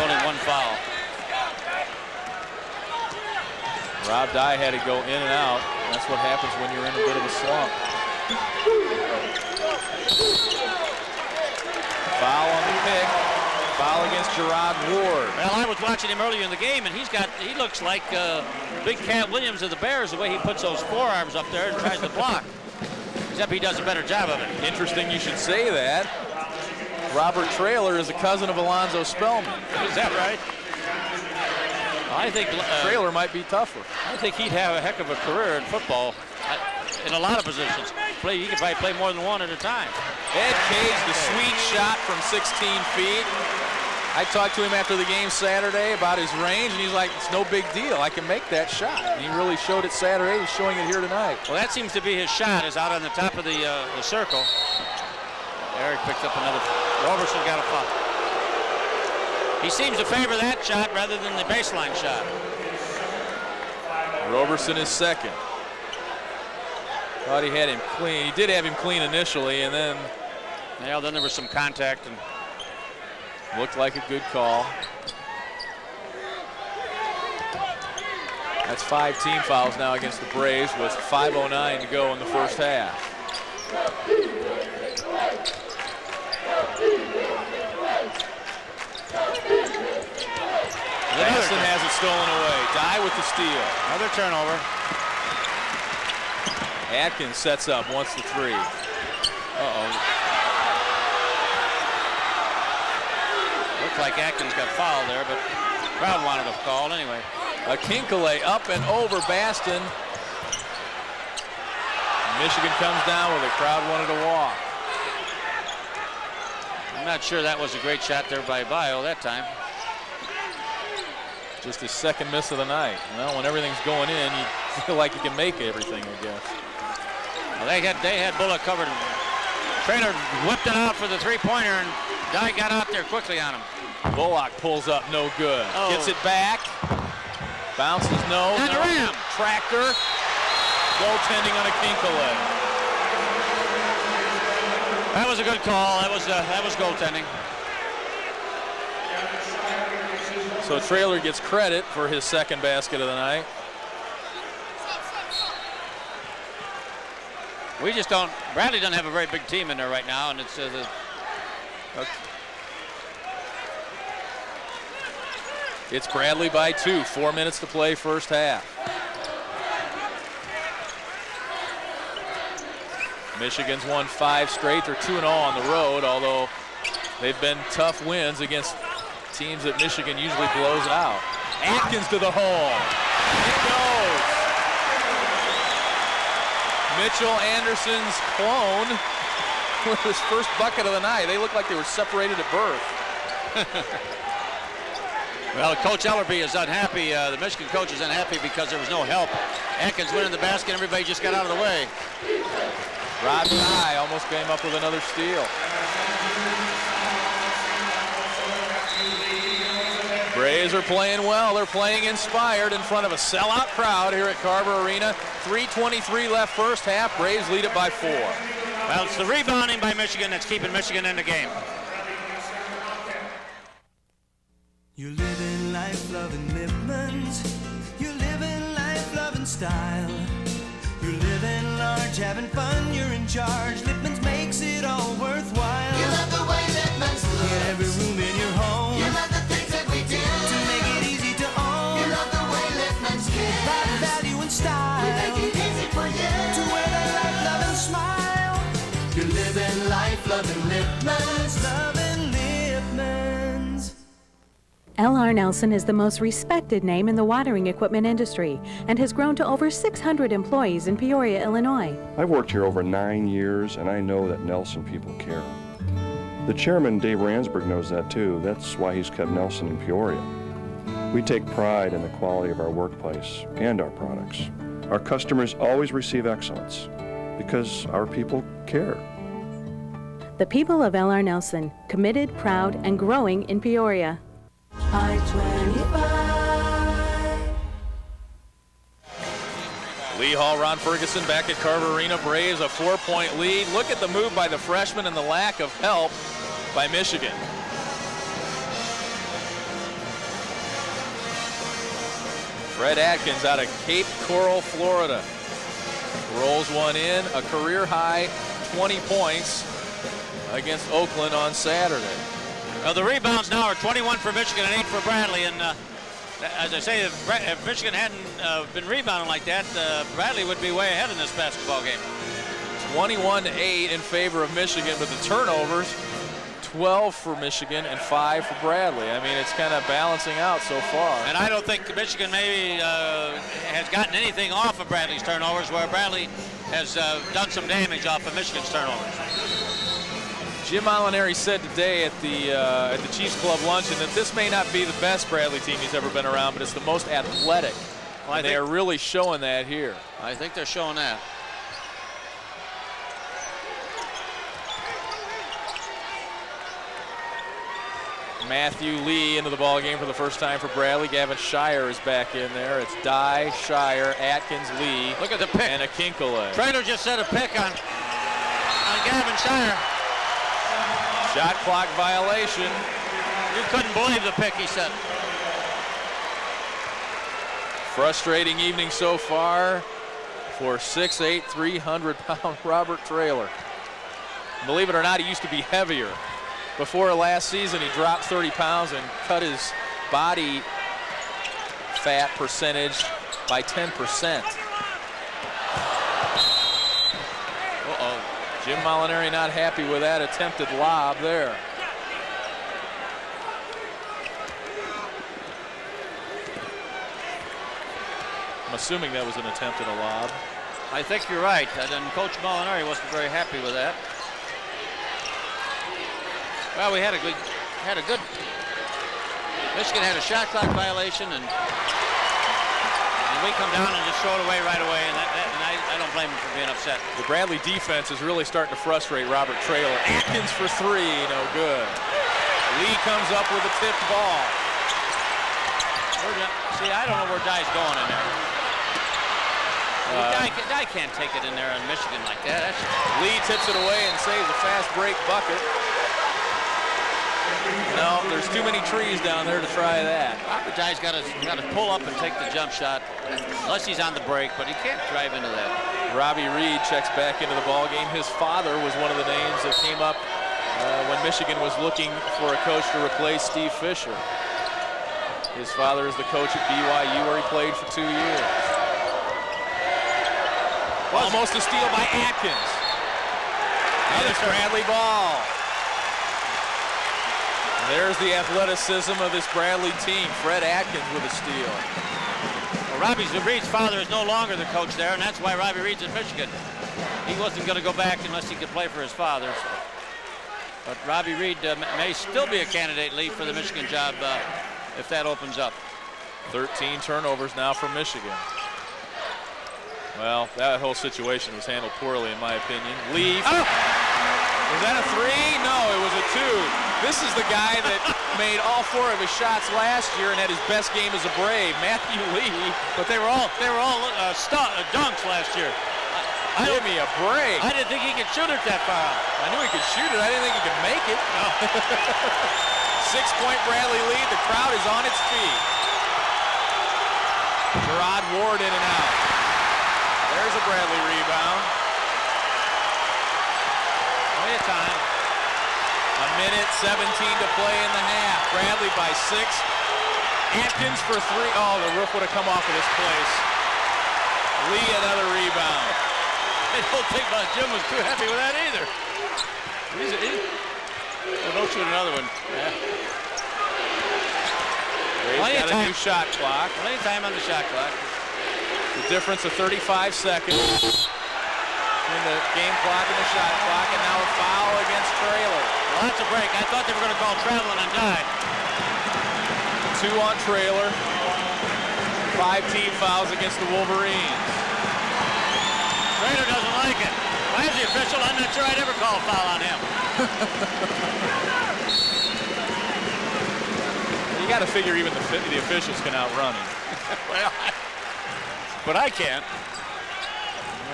Only 1 foul. Rob Dye had to go in and out. That's what happens when you're in a bit of a slump. Foul on the pick. Foul against Gerard Ward. Well, I was watching him earlier in the game, and he looks like Big Cat Williams of the Bears, the way he puts those forearms up there and tries to block. Except he does a better job of it. Interesting you should say that. Robert Traylor is a cousin of Alonzo Spellman. Is that right? I think Traylor might be tougher. I think he'd have a heck of a career in football in a lot of positions. He could probably play more than one at a time. Ed Cage, the sweet shot from 16 feet. I talked to him after the game Saturday about his range, and he's like, it's no big deal. I can make that shot. And he really showed it Saturday. He's showing it here tonight. Well, that seems to be his shot, is out on the top of the circle. Eric picked up another. Roberson got a foul. He seems to favor that shot rather than the baseline shot. Roberson is second. Thought he had him clean. He did have him clean initially, and then... Yeah, then there was some contact and... Looked like a good call. That's 5 team fouls now against the Braves with 5:09 to go in the first half. Madison has it stolen away. Dye with the steal. Another turnover. Atkins sets up, wants the three. Looks like Atkins got fouled there, but crowd wanted a call anyway. A Kinkele up and over Baston. Michigan comes down with it. Crowd wanted to walk. I'm not sure that was a great shot there by Bio that time. Just his second miss of the night. Well, when everything's going in, you feel like you can make everything, I guess. Well, they had Bullock covered. Traylor whipped it out for the three-pointer, and Dye got out there quickly on him. Bullock pulls up, no good. Gets it back. Bounces, no. And the rim. Tractor. Goaltending on a Kinkele. That was a good call. That was goaltending. So Traylor gets credit for his second basket of the night. We just don't. Bradley doesn't have a very big team in there right now, and it's. It's Bradley by 2. 4 minutes to play, first half. Michigan's won 5 straight. They're 2-0 on the road, although they've been tough wins against teams that Michigan usually blows out. Atkins to the hole. It goes. Mitchell Anderson's clone with his first bucket of the night. They look like they were separated at birth. Well, Coach Ellerby is unhappy. The Michigan coach is unhappy because there was no help. Atkins went in the basket. Everybody just got out of the way. Rod Dye almost came up with another steal. Braves are playing well. They're playing inspired in front of a sellout crowd here at Carver Arena. 3:23 left first half. Braves lead it by 4. Well, it's the rebounding by Michigan that's keeping Michigan in the game. You live in life loving Lippmann's. You live in life loving style. You live in large having fun. You're in charge. Lippmann's makes it all worthwhile. You love the way Lippmann's looks. In every room in your home. You love the things that we do to make it easy to own. You love the way Lippmann's cares. About value and style. We make it easy for you to wear that life loving smile. You live in life loving Lippmann's. Loving Lippmann's. L.R. Nelson is the most respected name in the watering equipment industry and has grown to over 600 employees in Peoria, Illinois. I've worked here over 9 years, and I know that Nelson people care. The chairman, Dave Ransberg, knows that too. That's why he's kept Nelson in Peoria. We take pride in the quality of our workplace and our products. Our customers always receive excellence because our people care. The people of L.R. Nelson, committed, proud, and growing in Peoria. I-25. Lee Hall, Ron Ferguson back at Carver Arena. Braves a 4-point lead. Look at the move by the freshman and the lack of help by Michigan. Fred Atkins out of Cape Coral, Florida. Rolls one in, a career high 20 points against Oakland on Saturday. Well, the rebounds now are 21 for Michigan and 8 for Bradley. And as I say, if Michigan hadn't been rebounding like that, Bradley would be way ahead in this basketball game. 21-8 in favor of Michigan, but the turnovers, 12 for Michigan and 5 for Bradley. I mean, it's kind of balancing out so far. And I don't think Michigan maybe has gotten anything off of Bradley's turnovers, where Bradley has done some damage off of Michigan's turnovers. Jim Molinari said today at the Chiefs Club luncheon that this may not be the best Bradley team he's ever been around, but it's the most athletic. Well, they are really showing that here. I think they're showing that. Matthew Lee into the ball game for the first time for Bradley. Gavin Shire is back in there. It's Dye, Shire, Atkins, Lee. Look at the pick. And a Kinkle. Trainer just set a pick on Gavin Shire. Shot clock violation. You couldn't believe the pick he set. Frustrating evening so far for 6'8", 300-pound Robert Traylor. Believe it or not, he used to be heavier. Before last season, he dropped 30 pounds and cut his body fat percentage by 10%. Uh-oh. Jim Molinari not happy with that attempted lob there. I'm assuming that was an attempt at a lob. I think you're right. And Coach Molinari wasn't very happy with that. Well, we had a good. Michigan had a shot clock violation, and we come down and just throw it away right away, and I don't blame him for being upset. The Bradley defense is really starting to frustrate Robert Traylor. Atkins for 3, no good. Lee comes up with a tipped ball. See, I don't know where Dye's going in there. Dye can't take it in there on Michigan like that. Lee tips it away and saves a fast break bucket. No, there's too many trees down there to try that. Robert Dye's got to pull up and take the jump shot, unless he's on the break, but he can't drive into that. Robbie Reed checks back into the ball game. His father was one of the names that came up when Michigan was looking for a coach to replace Steve Fisher. His father is the coach at BYU, where he played for 2 years. Almost a steal by Atkins. And it's Bradley ball. There's the athleticism of this Bradley team. Fred Atkins with a steal. Well, Robbie Reed's father is no longer the coach there, and that's why Robbie Reed's in Michigan. He wasn't going to go back unless he could play for his father. So. But Robbie Reed may still be a candidate, Lee, for the Michigan job if that opens up. 13 turnovers now for Michigan. Well, that whole situation was handled poorly, in my opinion. Lee. Oh! Was that a 3? No, it was a 2. This is the guy that made all 4 of his shots last year and had his best game as a Brave, Matthew Lee. But they were all dunks last year. Give me a break. I didn't think he could shoot it that far out. I knew he could shoot it. I didn't think he could make it. No. 6-point Bradley lead. The crowd is on its feet. Gerard Ward in and out. There's a Bradley rebound. Plenty of time. A minute 17 to play in the half. Bradley by 6. Atkins for 3. Oh, the roof would have come off of this place. Lee another rebound. I don't think Jim was too happy with that either. Well, don't shoot another one. Yeah. He's got a new shot clock. Plenty of time on the shot clock. The difference of 35 seconds in the game clock and the shot clock, and now a foul against Traylor. Well, that's a break. I thought they were going to call traveling on Dye. 2 on Traylor. 5 team fouls against the Wolverines. Traylor doesn't like it. If I was the official, I'm not sure I'd ever call a foul on him. You got to figure even the officials can outrun him. Well, but I can't.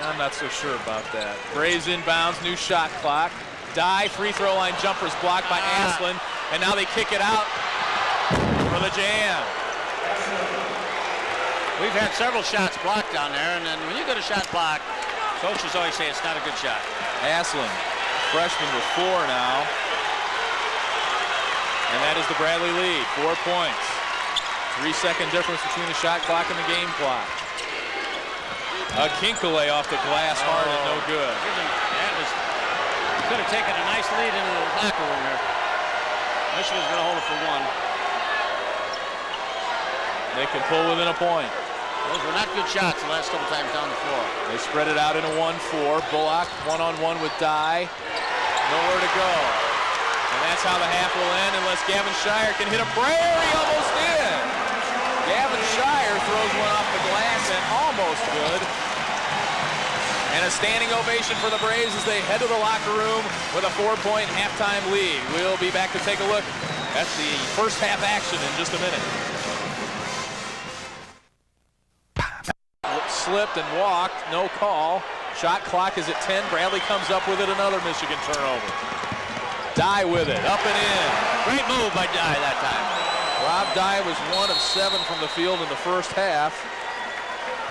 I'm not so sure about that. Braves inbounds, new shot clock. Dye free throw line jumpers blocked by Aslan, and now they kick it out for the jam. We've had several shots blocked down there, and then when you get a shot blocked, coaches always say it's not a good shot. Aslan, freshman with 4 now. And that is the Bradley lead, 4 points. 3-second difference between the shot clock and the game clock. A Kinkle off the glass hard and no good. Could have taken a nice lead into the locker room there. Michigan's going to hold it for 1. They can pull within a point. Those were not good shots the last couple times down the floor. They spread it out in a 1-4. Bullock one-on-one with Dye. Nowhere to go. And that's how the half will end unless Gavin Shire can hit a prayer. He almost did. Gavin Shire throws one off the glass and almost good. And a standing ovation for the Braves as they head to the locker room with a 4-point halftime lead. We'll be back to take a look at the first half action in just a minute. Slipped and walked, no call. Shot clock is at 10. Bradley comes up with it, another Michigan turnover. Dye with it, up and in. Great move by Dye that time. Rob Dye was 1 of 7 from the field in the first half.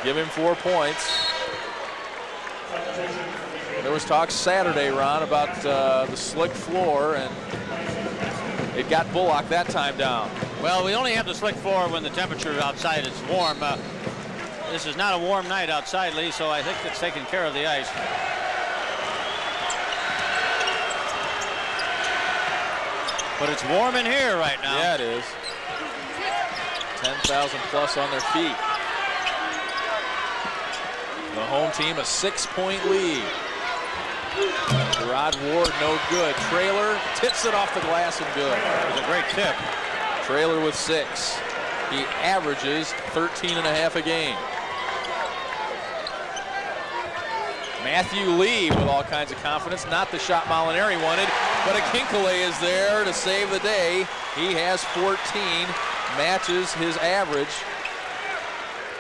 Give him 4 points. There was talk Saturday, Ron, about the slick floor, and it got Bullock that time down. Well, we only have the slick floor when the temperature outside is warm. This is not a warm night outside, Lee, so I think it's taking care of the ice. But it's warm in here right now. Yeah, it is. 10,000 plus on their feet. The home team a 6-point lead. Rod Ward no good. Trailer tips it off the glass and good. It was a great tip. Trailer with 6. He averages 13.5 a game. Matthew Lee with all kinds of confidence. Not the shot Molinari wanted, but Akinkele is there to save the day. He has 14, matches his average.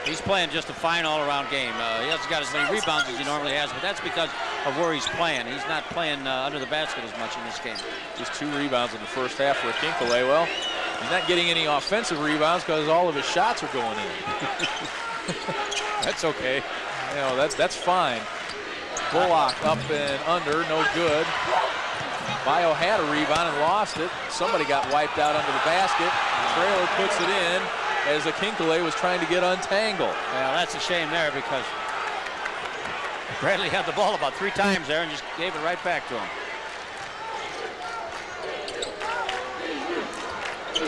He's playing just a fine all-around game. He hasn't got as many rebounds as he normally has, but that's because of where he's playing. He's not playing under the basket as much in this game. Just 2 rebounds in the first half for Akinkele. Well, he's not getting any offensive rebounds because all of his shots are going in. That's okay. You know, that's fine. Bullock up and under, no good. Bio had a rebound and lost it. Somebody got wiped out under the basket. Trailer puts it in as Akinkele was trying to get untangled. Well, that's a shame there because Bradley had the ball about 3 times there and just gave it right back to him.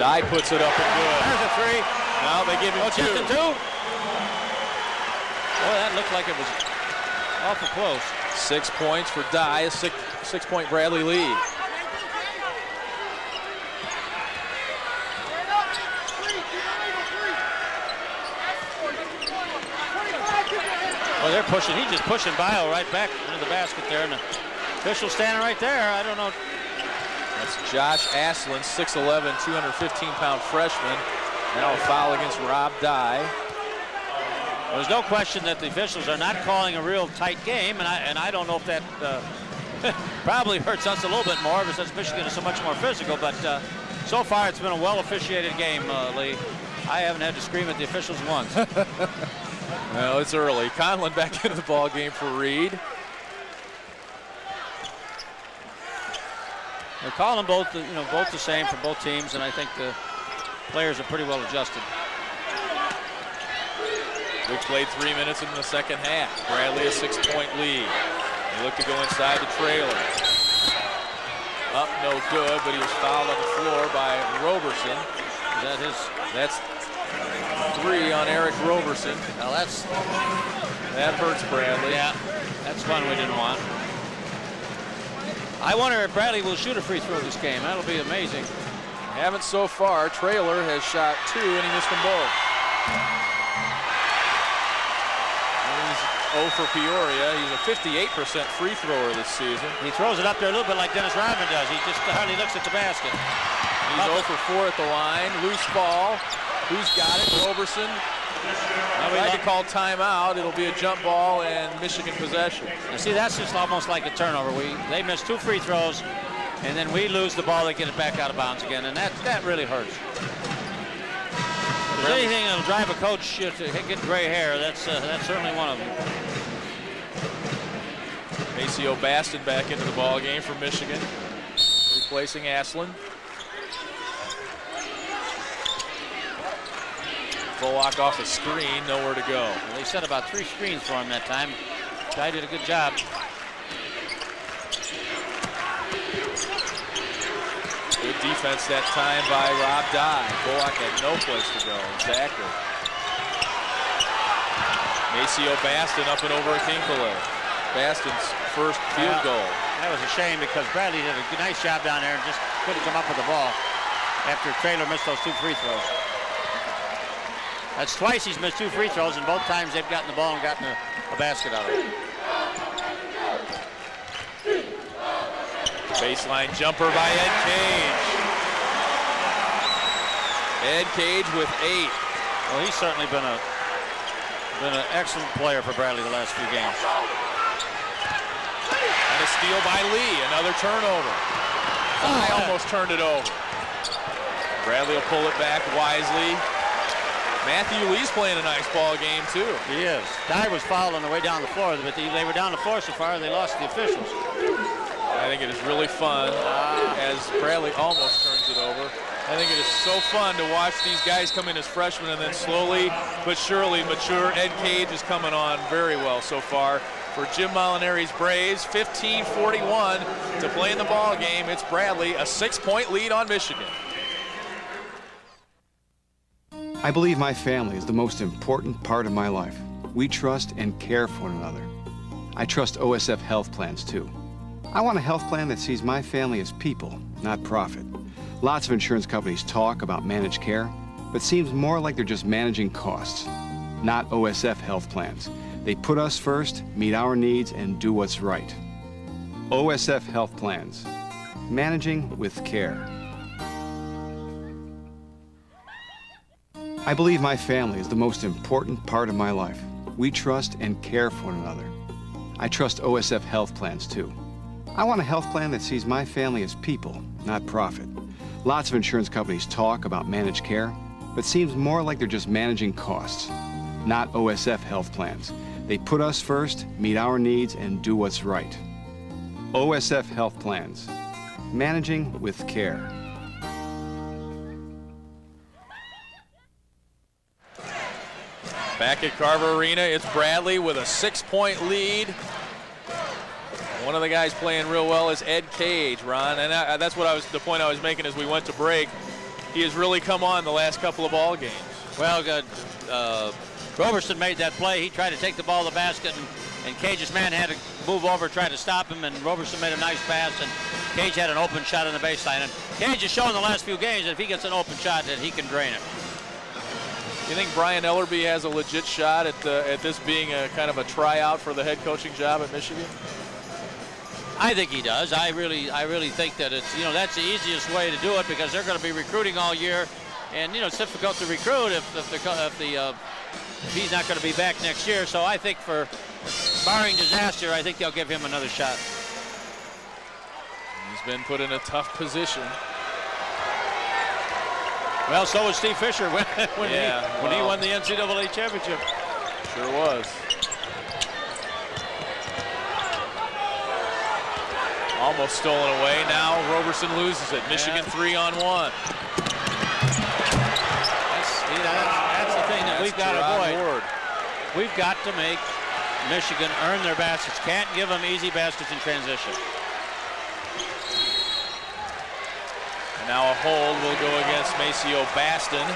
Dye puts it up and good. There's a 3. Now they give him 2. Just a 2. Boy, that looked like it was awful close. 6 points for Dye, a 6-point Bradley lead. Well, they're pushing. He's just pushing Bio right back into the basket there, and the official standing right there. I don't know. That's Josh Aslan, 6'11", 215-pound freshman. Now a foul against Rob Dye. There's no question that the officials are not calling a real tight game, and I don't know if that probably hurts us a little bit more because Michigan is so much more physical, but so far it's been a well-officiated game, Lee. I haven't had to scream at the officials once. Well, it's early. Conlon back into the ball game for Reed. They're calling both the same for both teams, and I think the players are pretty well adjusted. We played 3 minutes in the second half. Bradley a 6-point lead. They look to go inside the trailer. Up, no good, but he was fouled on the floor by Roberson. That's 3 on Eric Roberson. Now that hurts Bradley. Yeah, that's one we didn't want. I wonder if Bradley will shoot a free throw this game. That'll be amazing. Haven't so far. Trailer has shot 2 and he missed them both. 0 for Peoria. He's a 58% free thrower this season. He throws it up there a little bit like Dennis Rodman does. He just hardly looks at the basket. He's 0 for 4 at the line. Loose ball. Who's got it? Roberson. If I could call timeout, it'll be a jump ball and Michigan possession. Now see, that's just almost like a turnover. They miss 2 free throws, and then we lose the ball. They get it back out of bounds again, and that really hurts. If there's anything that'll drive a coach to get gray hair, that's certainly one of them. Maceo Baston back into the ball game for Michigan, replacing Aslan. Bullock off a screen, nowhere to go. Well, they set about 3 screens for him that time. Guy did a good job. Good defense that time by Rob Dye. Bullock had no place to go. Exactly. Maceo Baston up and over Kinkele. Baston's first field goal. That was a shame because Bradley did a nice job down there and just couldn't come up with the ball after Traylor missed those 2 free throws. That's twice he's missed 2 free throws, and both times they've gotten the ball and gotten a basket out of it. Baseline jumper by Ed Cage. Ed Cage with 8. Well, he's certainly been an excellent player for Bradley the last few games. And a steal by Lee, another turnover. I almost turned it over. Bradley will pull it back wisely. Matthew Lee's playing a nice ball game too. He is. Dye was fouled on the way down the floor, but they were down the floor so far they lost the officials. I think it is really fun as Bradley almost turns it over. I think it is so fun to watch these guys come in as freshmen and then slowly but surely mature. Ed Cage is coming on very well so far for Jim Molinari's Braves. 15:41 to play in the ball game. It's Bradley, a 6-point lead on Michigan. I believe my family is the most important part of my life. We trust and care for one another. I trust OSF health plans too. I want a health plan that sees my family as people, not profit. Lots of insurance companies talk about managed care, but seems more like they're just managing costs. Not OSF health plans. They put us first, meet our needs, and do what's right. OSF health plans. Managing with care. I believe my family is the most important part of my life. We trust and care for one another. I trust OSF health plans too. I want a health plan that sees my family as people, not profit. Lots of insurance companies talk about managed care, but seems more like they're just managing costs. Not OSF health plans. They put us first, meet our needs, and do what's right. OSF health plans. Managing with care. Back at Carver Arena, it's Bradley with a 6-point lead. One of the guys playing real well is Ed Cage, Ron, and that's what the point I was making as we went to break. He has really come on the last couple of ball games. Well, good. Roberson made that play. He tried to take the ball to the basket, and Cage's man had to move over, try to stop him, and Roberson made a nice pass, and Cage had an open shot on the baseline. And Cage has shown the last few games that if he gets an open shot, that he can drain it. You think Brian Ellerby has a legit shot at this being a kind of a tryout for the head coaching job at Michigan? I think he does. I really think that it's, that's the easiest way to do it because they're going to be recruiting all year, and it's difficult to recruit if he's not going to be back next year. So I think for barring disaster, I think they'll give him another shot. He's been put in a tough position. Well, so was Steve Fisher when he won the NCAA championship. Sure was. Almost stolen away. Now Roberson loses it. Michigan 3-on-1. That's the thing that we've got to avoid. We've got to make Michigan earn their baskets. Can't give them easy baskets in transition. And now a hold will go against Maceo Baston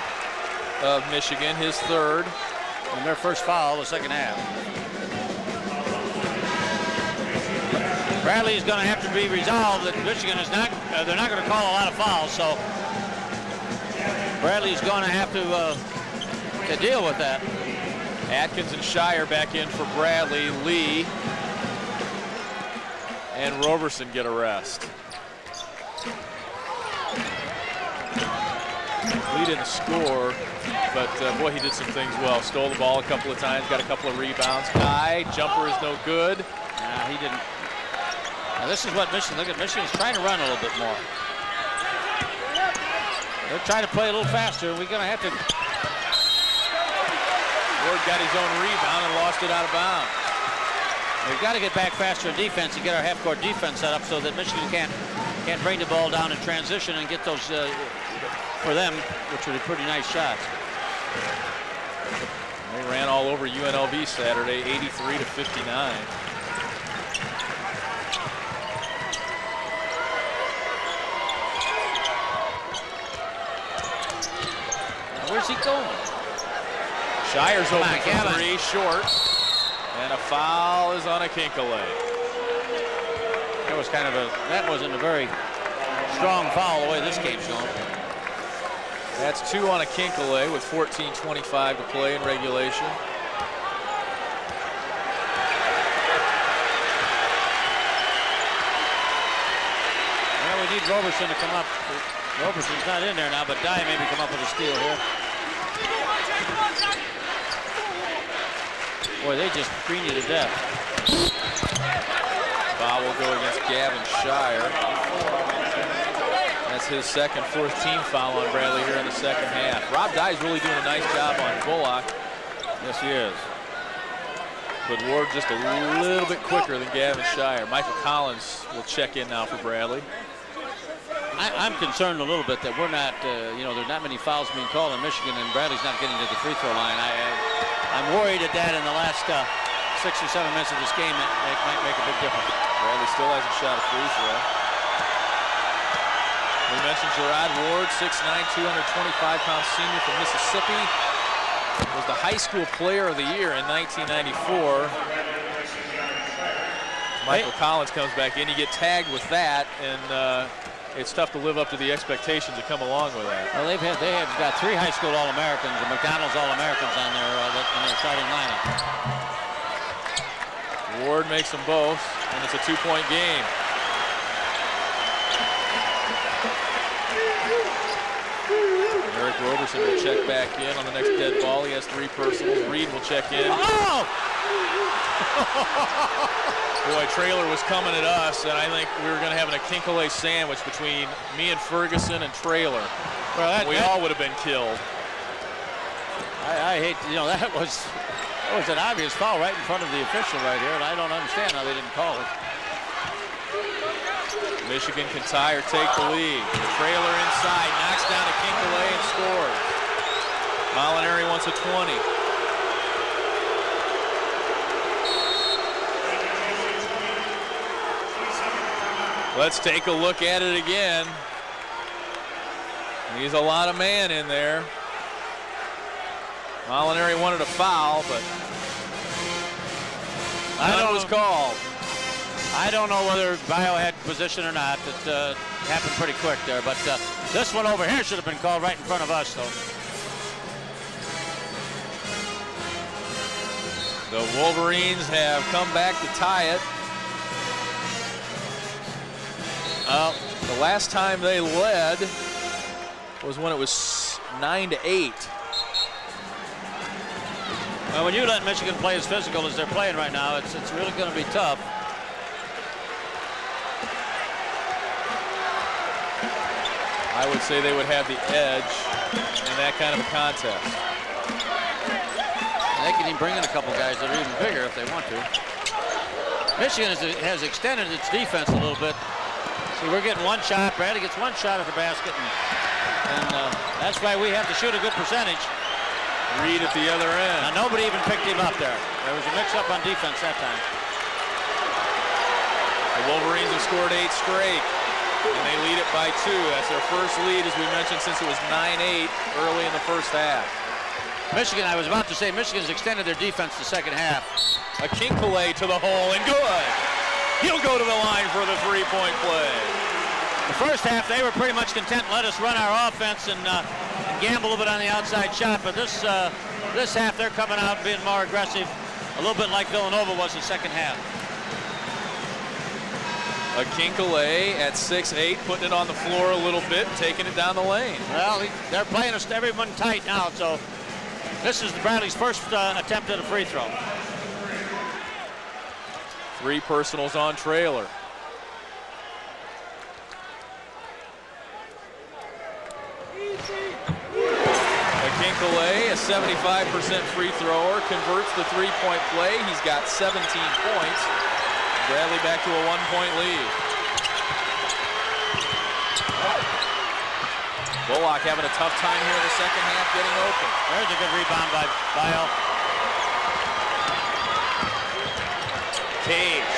of Michigan, his third. And their first foul the second half. Bradley is going to have to be resolved that Michigan is not, they're not going to call a lot of fouls, so Bradley is going to have to deal with that. Atkins and Shire back in for Bradley. Lee and Roberson get a rest. Lee didn't score, but boy, he did some things well. Stole the ball a couple of times, got a couple of rebounds. Guy, jumper is no good. He didn't. Now this is what Michigan, look at Michigan's trying to run a little bit more. They're trying to play a little faster. We're going to have to. Ward got his own rebound and lost it out of bounds. We've got to get back faster in defense and get our half-court defense set up so that Michigan can't bring the ball down in transition and get those, for them, which were pretty nice shots. They ran all over UNLV Saturday, 83-59. Where's he going? Shire's open for Gavin. 3, short. And a foul is on Akinkele. That wasn't a very strong foul the way this game's going. That's 2 on Akinkele with 14:25 to play in regulation. Well, we need Roberson to come up. Roberson's not in there now, but Dye maybe come up with a steal here. Boy, they just screen you to death. Foul will go against Gavin Shire. That's his second, 4th team foul on Bradley here in the second half. Rob Dye's really doing a nice job on Bullock. Yes, he is. But Ward just a little bit quicker than Gavin Shire. Michael Collins will check in now for Bradley. I'm concerned a little bit that we're not, there's not many fouls being called in Michigan, and Bradley's not getting to the free throw line. I'm worried that in the last 6 or 7 minutes of this game, it might make a big difference. Bradley still hasn't shot a free throw. We mentioned Gerard Ward, 6'9", 225-pound senior from Mississippi. Was the high school player of the year in 1994. Michael Collins comes back in. You get tagged with that, and it's tough to live up to the expectations that come along with that. Well, they have got 3 high school All-Americans, the McDonald's All-Americans on their starting lineup. Ward makes them both, and it's a 2-point game. Eric Roberson will check back in on the next dead ball. He has 3 personals. Reed will check in. Oh! Boy, Traylor was coming at us, and I think we were going to have an Akinkele sandwich between me and Ferguson and Traylor. Well, we all would have been killed. I hate, that was an obvious foul right in front of the official right here, and I don't understand how they didn't call it. Michigan can tie or take the lead. Traylor inside, knocks down Akinkele and scores. Molinari wants a 20. Let's take a look at it again. He's a lot of man in there. Molinari wanted a foul, but none was called. I don't know whether Bio had position or not. It happened pretty quick there, but this one over here should have been called right in front of us, though. The Wolverines have come back to tie it. The last time they led was when it was 9-8. Well, when you let Michigan play as physical as they're playing right now, it's really going to be tough. I would say they would have the edge in that kind of a contest. They can even bring in a couple guys that are even bigger if they want to. Michigan has extended its defense a little bit. See, we're getting one shot. Bradley gets one shot at the basket, and that's why we have to shoot a good percentage. Reed at the other end. Now, nobody even picked him up there. There was a mix-up on defense that time. The Wolverines have scored 8 straight, and they lead it by 2. That's their first lead, as we mentioned, since it was 9-8 early in the first half. Michigan, I was about to say, Michigan's extended their defense the second half. Akinkele to the hole, and good. He'll go to the line for the 3-point play. The first half, they were pretty much content to let us run our offense and gamble a little bit on the outside shot, but this half, they're coming out being more aggressive, a little bit like Villanova was the second half. Akinkele at 6'8", putting it on the floor a little bit, taking it down the lane. Well, they're playing us everyone tight now, so this is Bradley's first attempt at a free throw. 3 personals on Traylor. Akinkele, a 75% free thrower, converts the 3-point play. He's got 17 points. Bradley back to a 1-point lead. Bullock having a tough time here in the second half getting open. There's a good rebound by Bio. Cage.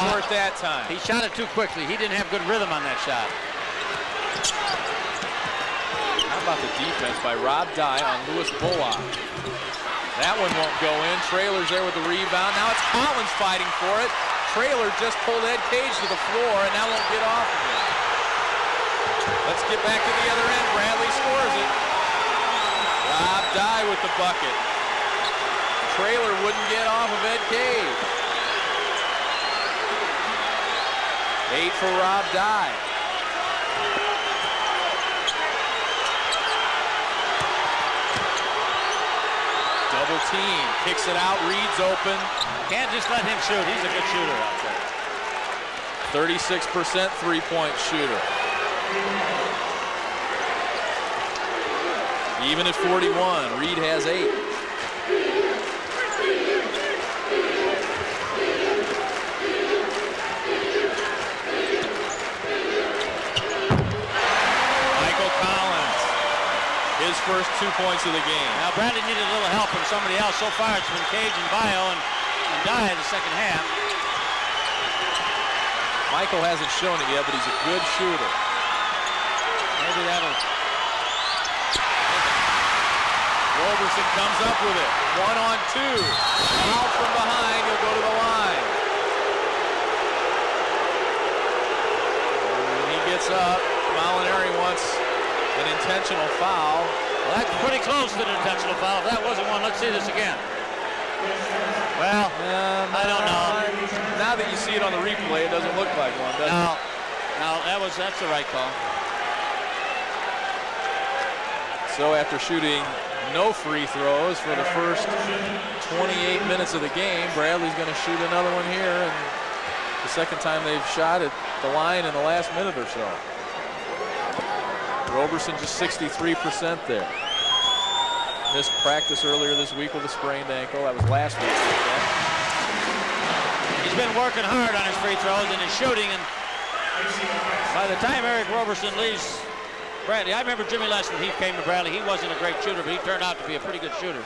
Short that time. He shot it too quickly. He didn't have good rhythm on that shot. How about the defense by Rob Dye on Lewis Bullock? That one won't go in. Traylor's there with the rebound. Now it's Collins fighting for it. Traylor just pulled Ed Cage to the floor and now won't get off of it. Let's get back to the other end. Bradley scores it. Rob Dye with the bucket. Traylor wouldn't get off of Ed Cage. 8 for Rob Dye. Double team, kicks it out, Reed's open. Can't just let him shoot. He's a good shooter out there. 36% three-point shooter. Even at 41, Reed has 8. Michael Collins, his first 2 points of the game. Now Bradley needed a little help from somebody else. So far it's been Cage and Bio and Dye in the second half. Michael hasn't shown it yet, but he's a good shooter. Maybe that'll... Roberson comes up with it. 1-on-2. Foul from behind. He'll go to the line. When he gets up, Molinari wants an intentional foul. Well, that's pretty close to an intentional foul. If that wasn't one, let's see this again. Well, I don't know. Now that you see it on the replay, it doesn't look like one, does it? No, that's the right call. So after shooting no free throws for the first 28 minutes of the game, Bradley's going to shoot another one here, and the second time they've shot at the line in the last minute or so. Roberson just 63% there. Missed practice earlier this week with a sprained ankle. That was last week. He's been working hard on his free throws and his shooting, and by the time Eric Roberson leaves Bradley, I remember Jimmy Less when he came to Bradley. He wasn't a great shooter, but he turned out to be a pretty good shooter.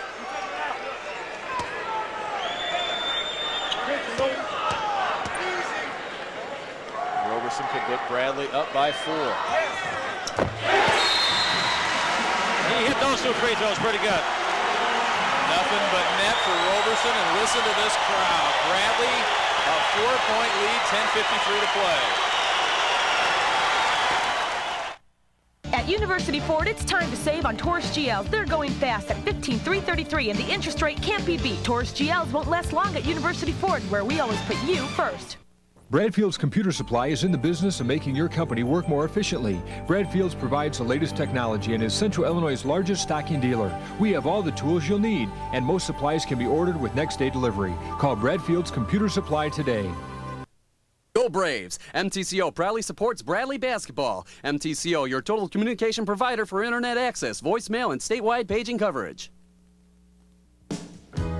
Roberson could put Bradley up by 4. He hit those 2 free throws pretty good. Nothing but net for Roberson, and listen to this crowd. Bradley, a 4-point lead, 10:53 to play. At University Ford, it's time to save on Taurus GLs. They're going fast at $15,333, and the interest rate can't be beat. Taurus GLs won't last long at University Ford, where we always put you first. Bradfield's Computer Supply is in the business of making your company work more efficiently. Bradfield's provides the latest technology and is Central Illinois' largest stocking dealer. We have all the tools you'll need, and most supplies can be ordered with next-day delivery. Call Bradfield's Computer Supply today. Go Braves! MTCO proudly supports Bradley basketball. MTCO, your total communication provider for internet access, voicemail, and statewide paging coverage.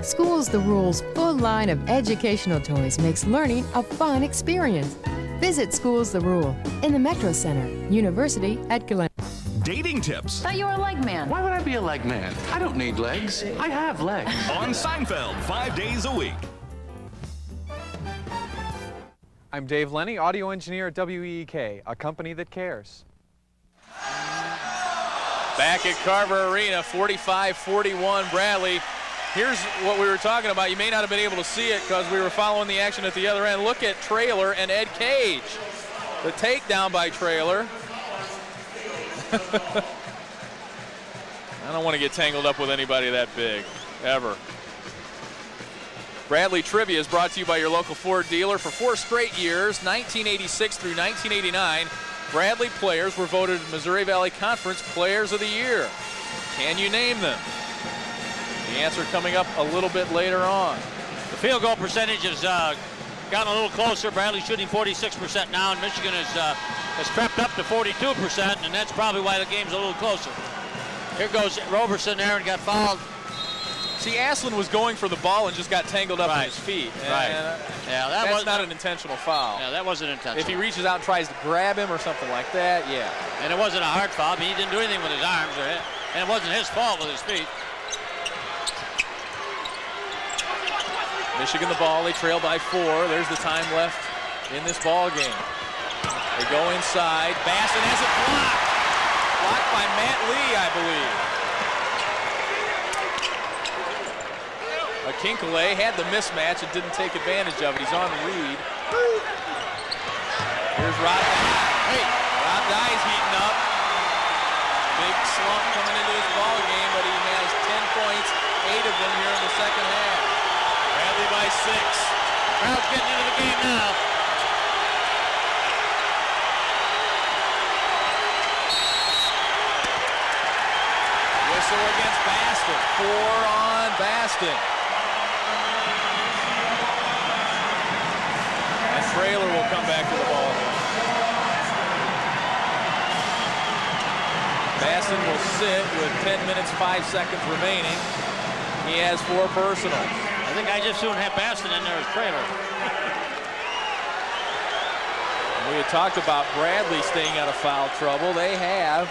Schools the Rule's full line of educational toys makes learning a fun experience. Visit Schools the Rule in the Metro Center, University at Glen. Dating tips. Thought you were a leg man. Why would I be a leg man? I don't need legs. I have legs. On Seinfeld, 5 days a week. I'm Dave Lenny, audio engineer at WEEK, a company that cares. Back at Carver Arena, 45-41 Bradley. Here's what we were talking about. You may not have been able to see it because we were following the action at the other end. Look at Traylor and Ed Cage. The takedown by Traylor. I don't want to get tangled up with anybody that big, ever. Bradley Trivia is brought to you by your local Ford dealer. For 4 straight years, 1986 through 1989, Bradley players were voted Missouri Valley Conference Players of the Year. Can you name them? The answer coming up a little bit later on. The field goal percentage has gotten a little closer. Bradley shooting 46% now, and Michigan has crept up to 42%, and that's probably why the game's a little closer. Here goes Roberson there and got fouled. See, Aslan was going for the ball and just got tangled up in his feet. Right. Yeah, that's not an intentional foul. Yeah, that wasn't intentional. If he reaches out and tries to grab him or something like that, yeah. And it wasn't a hard foul. He didn't do anything with his arms, and it wasn't his fault with his feet. Michigan the ball, they trail by 4. There's the time left in this ball game. They go inside. Basson has it blocked. Blocked by Matt Lee, I believe. Akinkele had the mismatch and didn't take advantage of it. He's on the lead. Here's Rob. Hey, Rob Dye's heating up. Big slump coming into this ball game, but he has 10 points, 8 of them here in the second half. Bradley by 6. Crowd's getting into the game now. Whistle against Baston. 4 on Baston. And Traylor will come back to the ball game. Baston will sit with 10 minutes, 5 seconds remaining. He has 4 personals. I think I just soon have Baston in there as Traylor. We had talked about Bradley staying out of foul trouble. They have.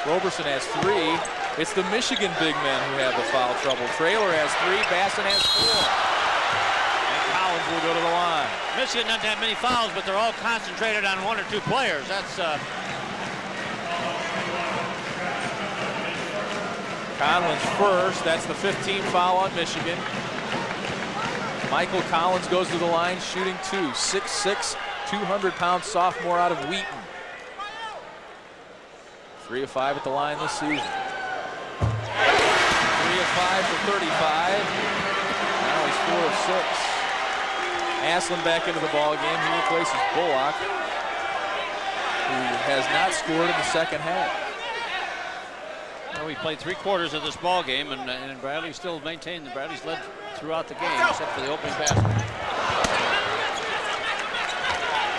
Roberson has 3. It's the Michigan big men who have the foul trouble. Traylor has 3, Baston has 4. And Collins will go to the line. Michigan doesn't have many fouls, but they're all concentrated on 1 or 2 players. That's Conlon's first. That's the 15th foul on Michigan. Michael Collins goes to the line shooting 2. 6'6", 200-pound sophomore out of Wheaton. 3 of 5 at the line this season. 3 of 5 for 35. Now he's 4 of 6. Aslan back into the ball game. He replaces Bullock, who has not scored in the second half. Well, we played 3 quarters of this ball game, and Bradley still maintained. Bradley's led throughout the game, except for the opening basket.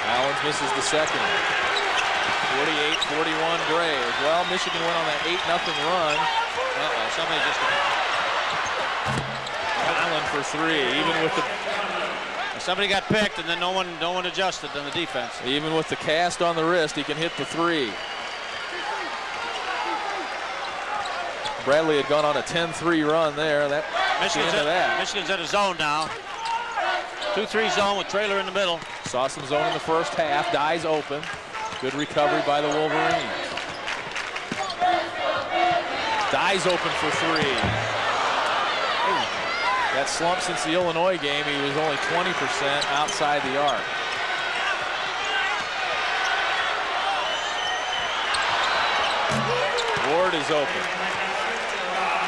Collins misses the second. 48-41 Braves. Well, Michigan went on that 8-0 run. Somebody just... Collins for 3, even with the... Somebody got picked, and then no one adjusted on the defense. Even with the cast on the wrist, he can hit the 3. Bradley had gone on a 10-3 run there. Michigan's at a zone now. 2-3 zone with Traylor in the middle. Saw some zone in the first half. Dye's open. Good recovery by the Wolverines. Dye's open for 3. That slump since the Illinois game, he was only 20% outside the arc. Ward is open.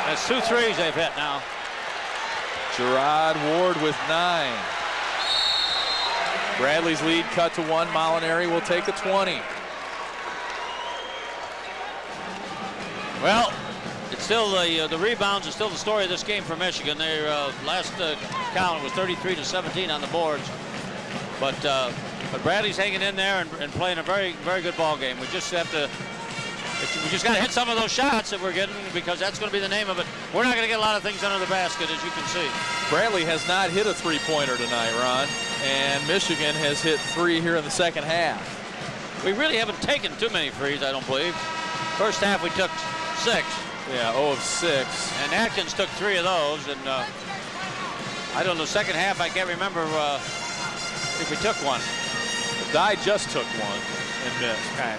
That's 2 threes they've hit now. Gerard Ward with 9. Bradley's lead cut to 1. Molinari will take a 20. Well, it's still the rebounds are still the story of this game for Michigan. Their last count was 33-17 on the boards, but Bradley's hanging in there and playing a very, very good ball game. We just have to. We just got to hit some of those shots that we're getting, because that's going to be the name of it. We're not going to get a lot of things under the basket, as you can see. Bradley has not hit a 3-pointer tonight, Ron, and Michigan has hit 3 here in the second half. We really haven't taken too many threes, I don't believe. First half we took 6. Yeah, 0 of 6. And Atkins took 3 of those, and I don't know, second half I can't remember if we took one. Dye just took 1 and missed. Okay.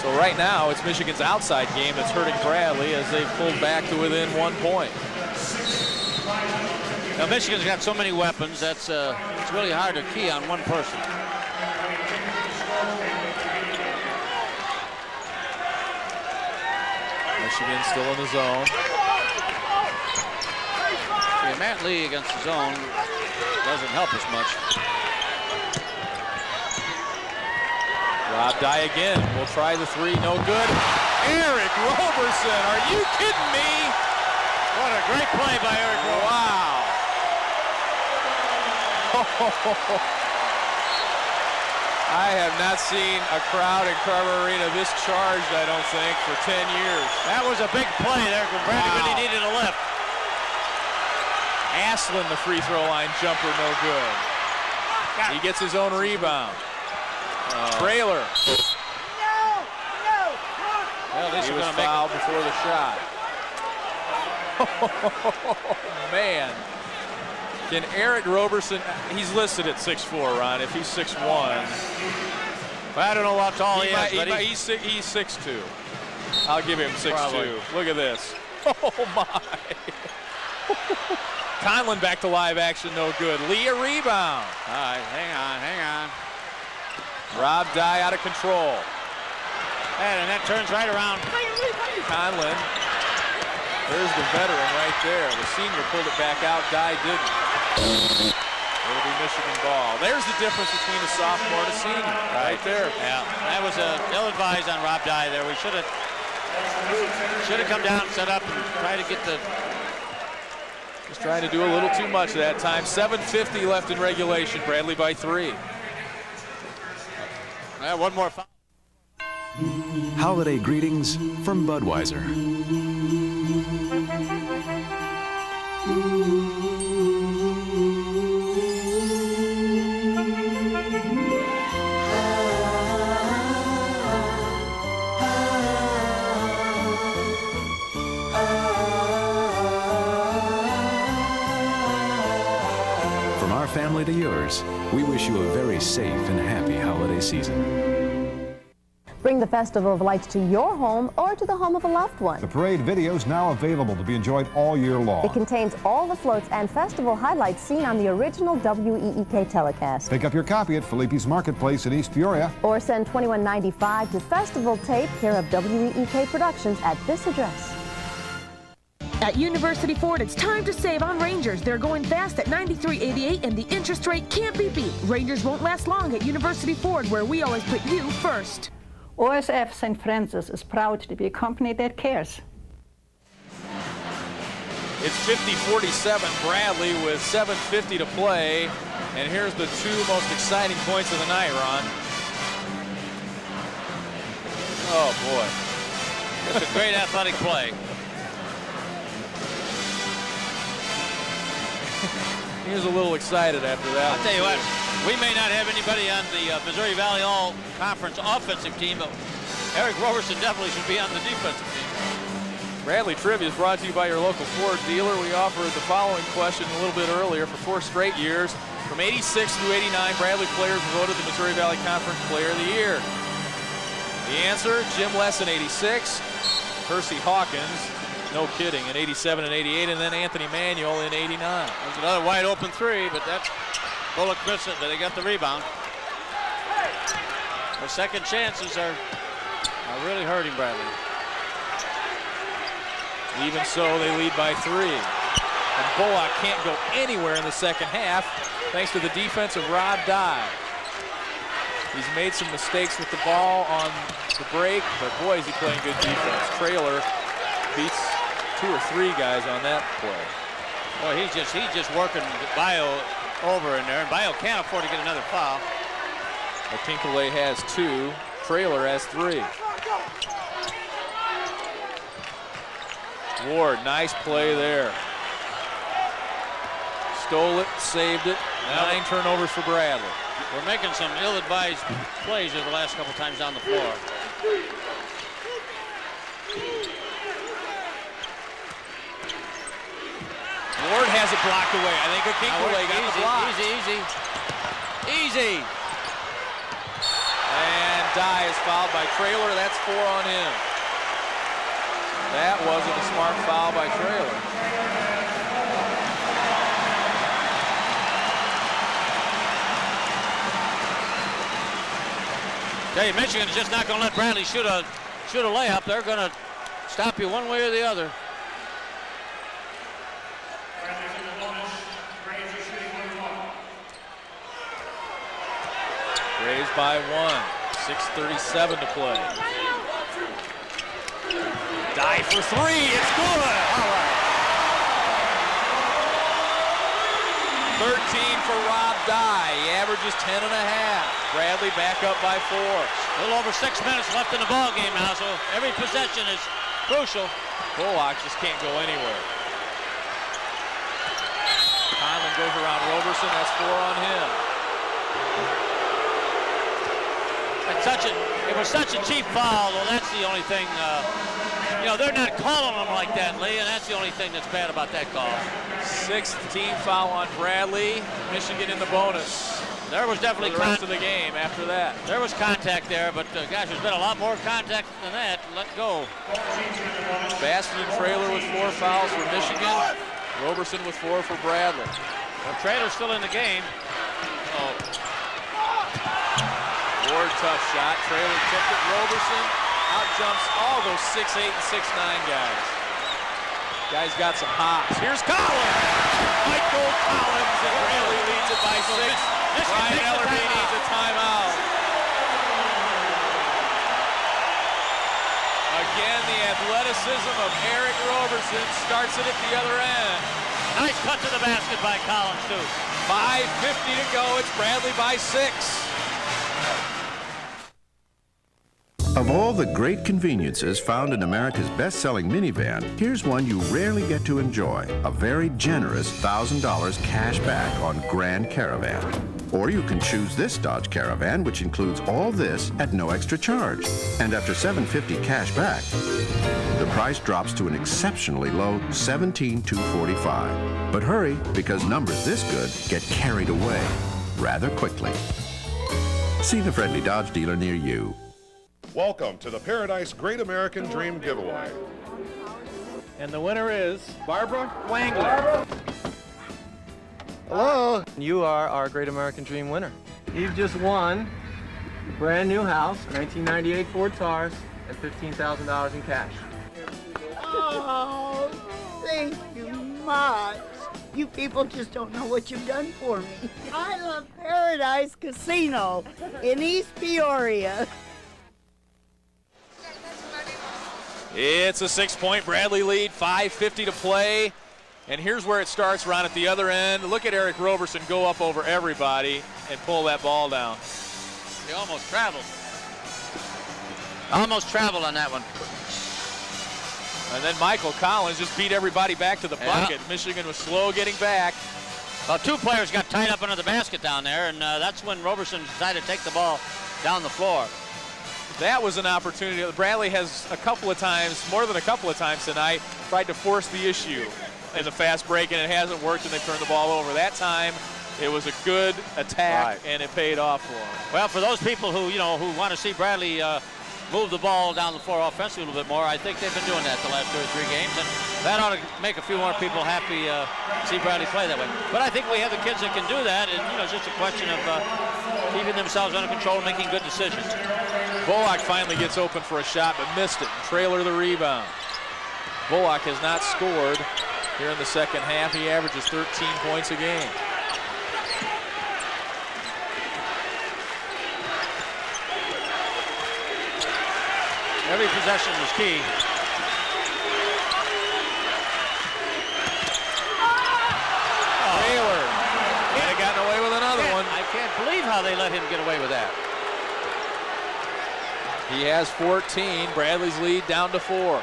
So right now, it's Michigan's outside game that's hurting Bradley as they've pulled back to within 1 point. Now Michigan's got so many weapons, that's it's really hard to key on one person. Michigan still in the zone. Yeah, Matt Lee against the zone doesn't help us much. Rob Dye again. We'll try the 3. No good. Eric Roberson. Are you kidding me? What a great play by Eric Roberson. Wow. I have not seen a crowd in Carver Arena this charged, I don't think, for 10 years. That was a big play there when Bradley really needed a lift. Aslan, the free throw line jumper, no good. He gets his own rebound. Traylor. Well, he was fouled before the shot. Man. Can Eric Roberson, he's listed at 6'4", Ron. If he's 6'1", well, I don't know how tall he is, but he's 6'2". I'll give him 6'2". Look at this. Oh my! Conlon back to live action, no good. Lee a rebound. All right, hang on. Rob Dye out of control. And that turns right around. Conlon. There's the veteran right there. The senior pulled it back out. Dye didn't. It'll be Michigan ball. There's the difference between a sophomore and a senior. Right there. Yeah, that was ill-advised on Rob Dye there. We should have come down, set up, and try to get the... Just trying to do a little too much that time. 7:50 left in regulation. Bradley by 3. One more foul. Holiday greetings from Budweiser. From our family to yours, we wish you a very safe and happy holiday season. Bring the Festival of Lights to your home or to the home of a loved one. The parade video is now available to be enjoyed all year long. It contains all the floats and festival highlights seen on the original WEEK telecast. Pick up your copy at Felipe's Marketplace in East Peoria. Or send $21.95 to Festival Tape, care of WEEK Productions, at this address. At University Ford, it's time to save on Rangers. They're going fast at $93.88 and the interest rate can't be beat. Rangers won't last long at University Ford, where we always put you first. OSF St. Francis is proud to be a company that cares. It's 50-47 Bradley with 7:50 to play. And here's the two most exciting points of the night, Ron. Oh, boy. It's a great athletic play. He was a little excited after that. I'll tell you what, we may not have anybody on the Missouri Valley All-Conference offensive team, but Eric Roberson definitely should be on the defensive team. Bradley Trivia is brought to you by your local Ford dealer. We offered the following question a little bit earlier. For 4 straight years, from 86 through 89, Bradley players were voted the Missouri Valley Conference Player of the Year. The answer, Jim Lesson, 86, Percy Hawkins, no kidding, in 87 and 88, and then Anthony Manuel in 89. There's another wide open three, but that Bullock missed it, but they got the rebound. Their second chances are really hurting Bradley. Even so, they lead by 3. And Bullock can't go anywhere in the second half thanks to the defense of Rob Dye. He's made some mistakes with the ball on the break, but boy, is he playing good defense. Trailer beats 2 or 3 guys on that play. Boy, he's just working Bio over in there, and Bio can't afford to get another foul. Tinkle has 2, Trailer has 3. Ward, nice play there. Stole it, saved it. 9 turnovers for Bradley. We're making some ill-advised plays here the last couple times down the floor. Ward has it blocked away. I think Akinkole got the block. Easy. And Dye is fouled by Trailer. That's 4 on him. That wasn't a smart foul by Trailer. Hey, Michigan's just not going to let Bradley shoot a layup. They're going to stop you one way or the other. Raised by 1. 6:37 to play. Dye for 3. It's good. All right. 13 for Rob Dye. He averages 10.5. Bradley back up by 4. A little over 6 minutes left in the ball game now, so every possession is crucial. Bullock just can't go anywhere. Conlon goes around Roberson. That's 4 on him. It was such a cheap foul, though. That's the only thing. You know, they're not calling them like that, Lee, and that's the only thing that's bad about that call. 6th team foul on Bradley. Michigan in the bonus. There was definitely the rest of the game after that. There was contact there, but gosh, there's been a lot more contact than that. Let go. Baston and Traylor with 4 fouls for Michigan. Roberson with 4 for Bradley. Well, Traylor's still in the game. Oh. Ward, tough shot. Traylor tipped it. Roberson out jumps all those 6'8" and 6'9" guys. Guy's got some hops. Here's Collins. Michael Collins, and Bradley leads it by 6. Ryan Ellerby needs a timeout. Again, the athleticism of Eric Roberson starts it at the other end. Nice cut to the basket by Collins, too. 5:50 to go. It's Bradley by 6. Of all the great conveniences found in America's best-selling minivan, here's one you rarely get to enjoy. A very generous $1,000 cash back on Grand Caravan. Or you can choose this Dodge Caravan, which includes all this at no extra charge. And after $750 cash back, the price drops to an exceptionally low $17,245. But hurry, because numbers this good get carried away rather quickly. See the friendly Dodge dealer near you. Welcome to the Paradise Great American Dream Giveaway. And the winner is Barbara Wangler. Hello. You are our Great American Dream winner. You've just won a brand new house, 1998 Ford Taurus, and $15,000 in cash. Oh, thank you much. You people just don't know what you've done for me. I love Paradise Casino in East Peoria. It's a 6-point Bradley lead, 5:50 to play. And here's where it starts, Ron, at the other end. Look at Eric Roberson go up over everybody and pull that ball down. He almost traveled. Almost traveled on that one. And then Michael Collins just beat everybody back to the bucket. Michigan was slow getting back. Well, 2 players got tied up under the basket down there, and that's when Roberson decided to take the ball down the floor. That was an opportunity. Bradley has a couple of times, more than a couple of times tonight, tried to force the issue in the fast break, and it hasn't worked, and they turned the ball over. That time, it was a good attack, and it paid off for him. Well, for those people who, you know, who want to see Bradley move the ball down the floor offensively a little bit more, I think they've been doing that the last 2 or 3 games, and that ought to make a few more people happy to see Bradley play that way. But I think we have the kids that can do that, and, you know, it's just a question of keeping themselves under control and making good decisions. Bullock finally gets open for a shot, but missed it. Traylor the rebound. Bullock has not scored here in the second half. He averages 13 points a game. Every possession was key. Traylor might have gotten away with another one. I can't believe how they let him get away with that. He has 14. Bradley's lead down to 4.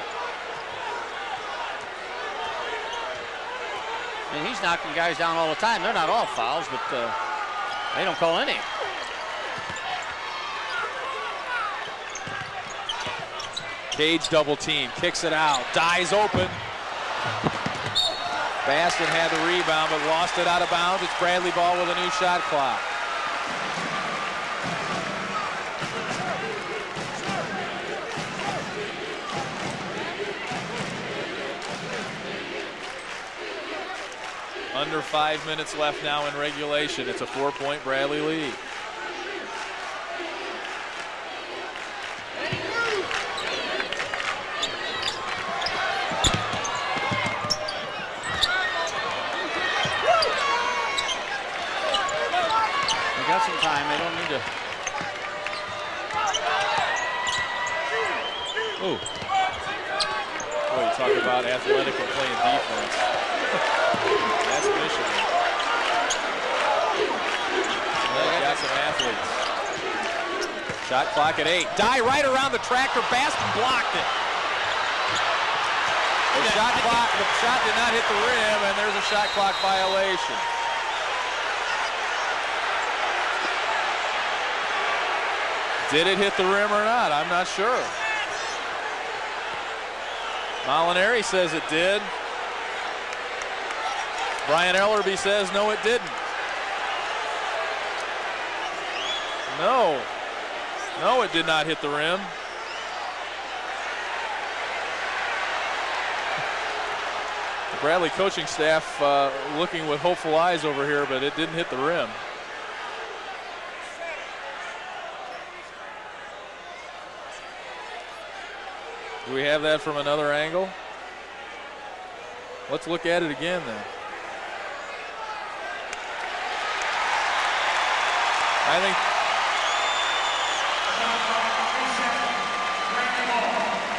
And he's knocking guys down all the time. They're not all fouls, but they don't call any. Cage double team, kicks it out, dies open. Baston had the rebound, but lost it out of bounds. It's Bradley ball with a new shot clock. Under 5 minutes left now in regulation. It's a 4-point Bradley lead. They got some time. They don't need to. Ooh. Boy, you talk about athletic and playing defense. That's Michigan. They got some athletes. Shot clock at 8. Die right around the track for Baston, blocked it. The shot did not hit the rim, and there's a shot clock violation. Did it hit the rim or not? I'm not sure. Molinari says it did. Brian Ellerby says no, it didn't. No. No, it did not hit the rim. The Bradley coaching staff looking with hopeful eyes over here, but it didn't hit the rim. Do we have that from another angle? Let's look at it again then. I think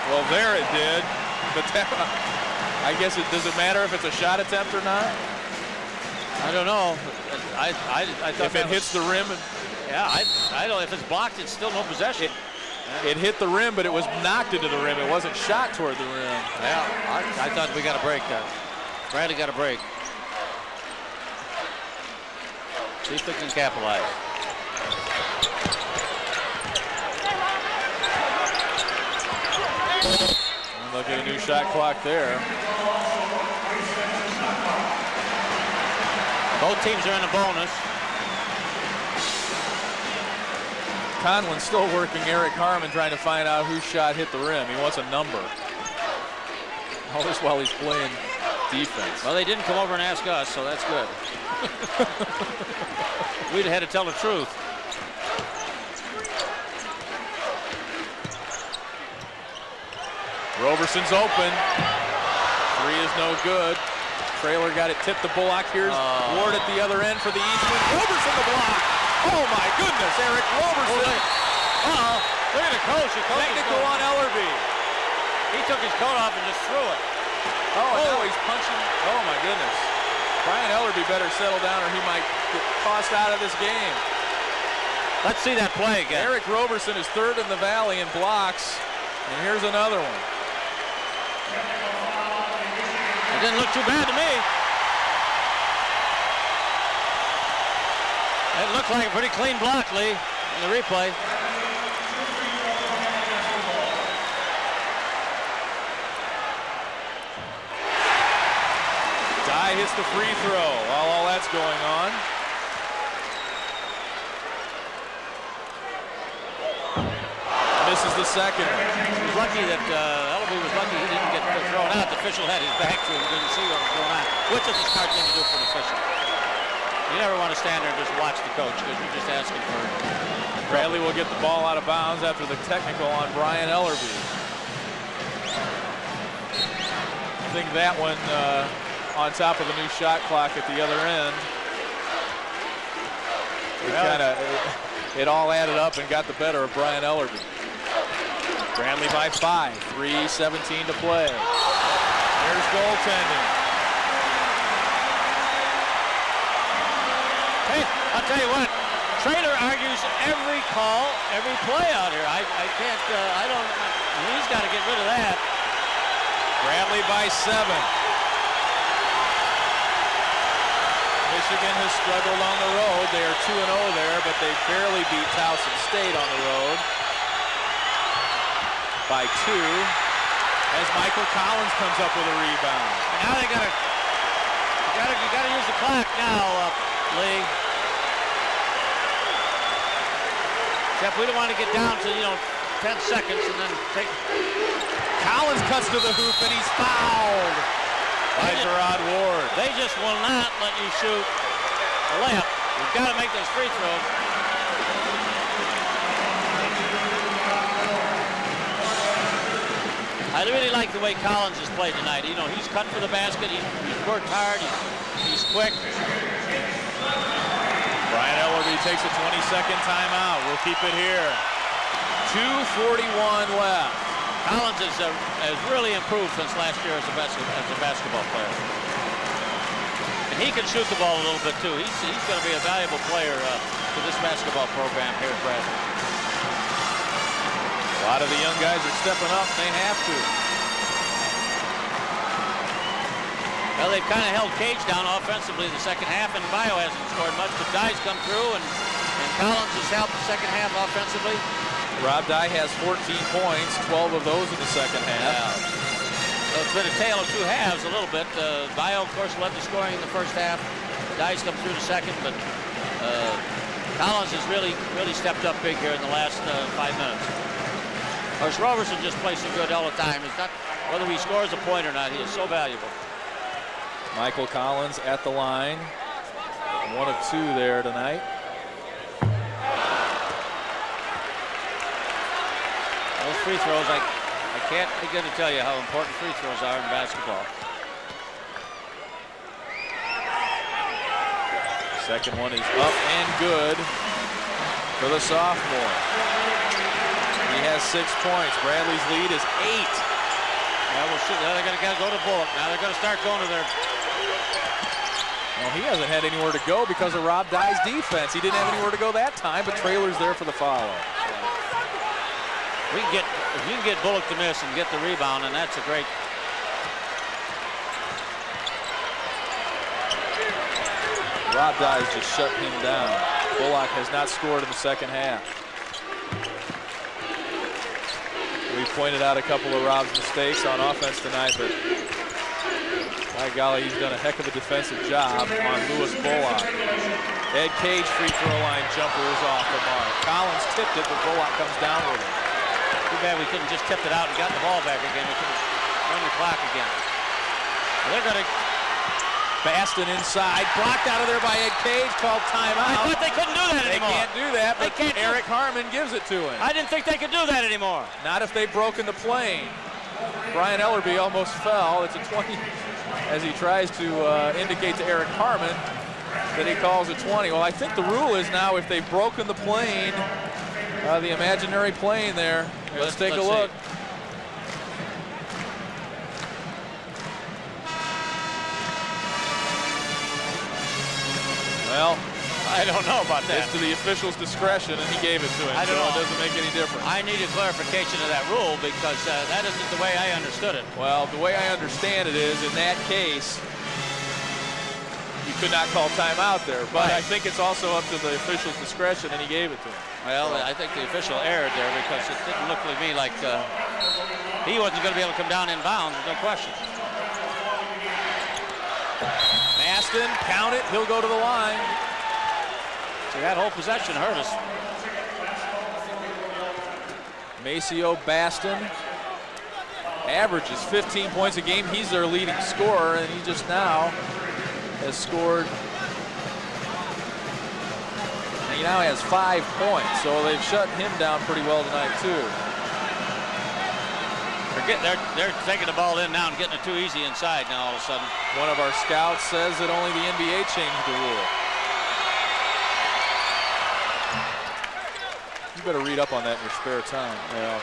well, there it did, but that, I guess does it matter if it's a shot attempt or not? I don't know. I thought if it hits the rim. Yeah, I don't. If it's blocked, it's still no possession. It hit the rim, but it was knocked into the rim. It wasn't shot toward the rim. Yeah, I thought we got a break there. Bradley got a break. See if they can capitalize. And they'll get a new shot clock there. Both teams are in a bonus. Conlon's still working Eric Harmon, trying to find out whose shot hit the rim. He wants a number. All this while he's playing defense. Well, they didn't come over and ask us, so that's good. We'd have had to tell the truth. Roberson's open. Three is no good. Trailer got it tipped to Bullock. Here's Ward at the other end for the Eastman. Roberson the block. Oh my goodness, Eric Roberson. Look at the coach. Technical on Ellerby. He took his coat off and just threw it. Oh, he's punching. Oh my goodness. Brian Ellerby better settle down or he might get tossed out of this game. Let's see that play again. Eric Roberson is third in the Valley in blocks. And here's another one. It didn't look too bad to me. It looked like a pretty clean block, Lee, in the replay. Dye hits the free throw while all that's going on. Misses the second. He was lucky that Ellerby was lucky he didn't get thrown out. The official had his back to him, didn't see what was going on, which is a smart thing to do for the official. You never want to stand there and just watch the coach because you're just asking for. Bradley will get the ball out of bounds after the technical on Brian Ellerby. I think that one on top of the new shot clock at the other end. It all added up and got the better of Brian Ellerby. Bradley by 5, 3:17 to play. Here's goaltending. Hey, I'll tell you what, Trader argues every call, every play out here. I can't, he's got to get rid of that. Bradley by 7. Michigan has struggled on the road. They are 2-0 there, but they barely beat Towson State on the road by 2 as Michael Collins comes up with a rebound. And now they you gotta use the clock now, Lee. Except we don't want to get down to 10 seconds and then take. Collins cuts to the hoop and he's fouled by Gerard Ward. They just will not let you shoot a layup. You've got to make those free throws. I really like the way Collins has played tonight. He's cut for the basket. He's worked hard. He's quick. Brian Ellerby takes a 20-second timeout. We'll keep it here. 2:41 left. Collins has really improved since last year as a basketball player. And he can shoot the ball a little bit too. He's going to be a valuable player to this basketball program here at Bradley. A lot of the young guys are stepping up. They have to. Well, they've kind of held Cage down offensively in the second half, and Bio hasn't scored much, but Dye's come through, and Collins has helped the second half offensively. Rob Dye has 14 points, 12 of those in the second half. Yeah. So it's been a tale of two halves a little bit. Bio, of course, led the scoring in the first half. Dice come through the second, but Collins has really stepped up big here in the last 5 minutes. Of course, Roberson just plays so good all the time. It's not whether he scores a point or not. He is so valuable. Michael Collins at the line. 1 of 2 there tonight. Those free throws, I can't begin to tell you how important free throws are in basketball. Second one is up and good for the sophomore. He has 6 points. Bradley's lead is 8. Now we'll see. Now they're going to go to Bullock. Now they're going to start going to their. Well, he hasn't had anywhere to go because of Rob Dye's defense. He didn't have anywhere to go that time, but Traylor's there for the follow. If you can get Bullock to miss and get the rebound, and that's a great. Rob Dye's just shut him down. Bullock has not scored in the second half. We pointed out a couple of Rob's mistakes on offense tonight, but by golly, he's done a heck of a defensive job on Lewis Bullock. Ed Cage free throw line jumper is off the mark. Collins tipped it, but Bullock comes down with it. Too bad we couldn't just tip it out and got the ball back again. We couldn't run the clock again. Well, they're going to. Baston inside, blocked out of there by Ed Cage, called timeout. I thought they couldn't do that anymore. They can't do that, but Eric Harmon gives it to him. I didn't think they could do that anymore. Not if they've broken the plane. Brian Ellerby almost fell. It's a 20 as he tries to indicate to Eric Harmon that he calls a 20. Well, I think the rule is now if they've broken the plane, the imaginary plane there. Let's take a look. See. Well, I don't know about that. It's to the official's discretion, and he gave it to him. I don't know. It doesn't make any difference. I need a clarification of that rule because that isn't the way I understood it. Well, the way I understand it is, in that case, you could not call timeout there. But right. I think it's also up to the official's discretion, and he gave it to him. Well, I think the official erred there because it didn't look to me like he wasn't going to be able to come down in bounds, no question. Baston, count it, he'll go to the line. So that whole possession hurt us. Maceo Baston averages 15 points a game. He's their leading scorer, and he just now has scored. He now has 5 points, so they've shut him down pretty well tonight, too. They're taking the ball in now and getting it too easy inside now all of a sudden. One of our scouts says that only the NBA changed the rule. You better read up on that in your spare time. Yeah.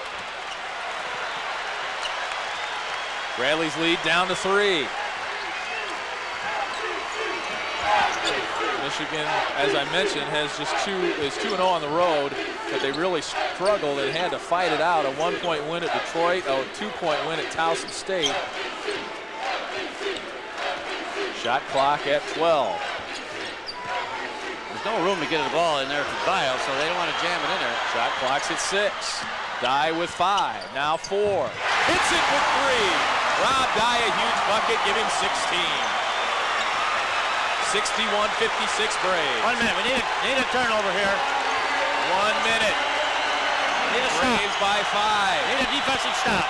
Bradley's lead down to 3. Michigan, as I mentioned, is 2-0 on the road, but they really struggled and had to fight it out. A 1-point win at Detroit, a 2-point win at Towson State. Shot clock at 12. There's no room to get the ball in there for Bio, so they don't want to jam it in there. Shot clock's at 6. Dye with 5, now 4. Hits it with 3. Rob Dye, a huge bucket, give him 16. 61-56 Braves. 1 minute. We need a turnover here. 1 minute. Need a Braves by 5. Need a defensive stop.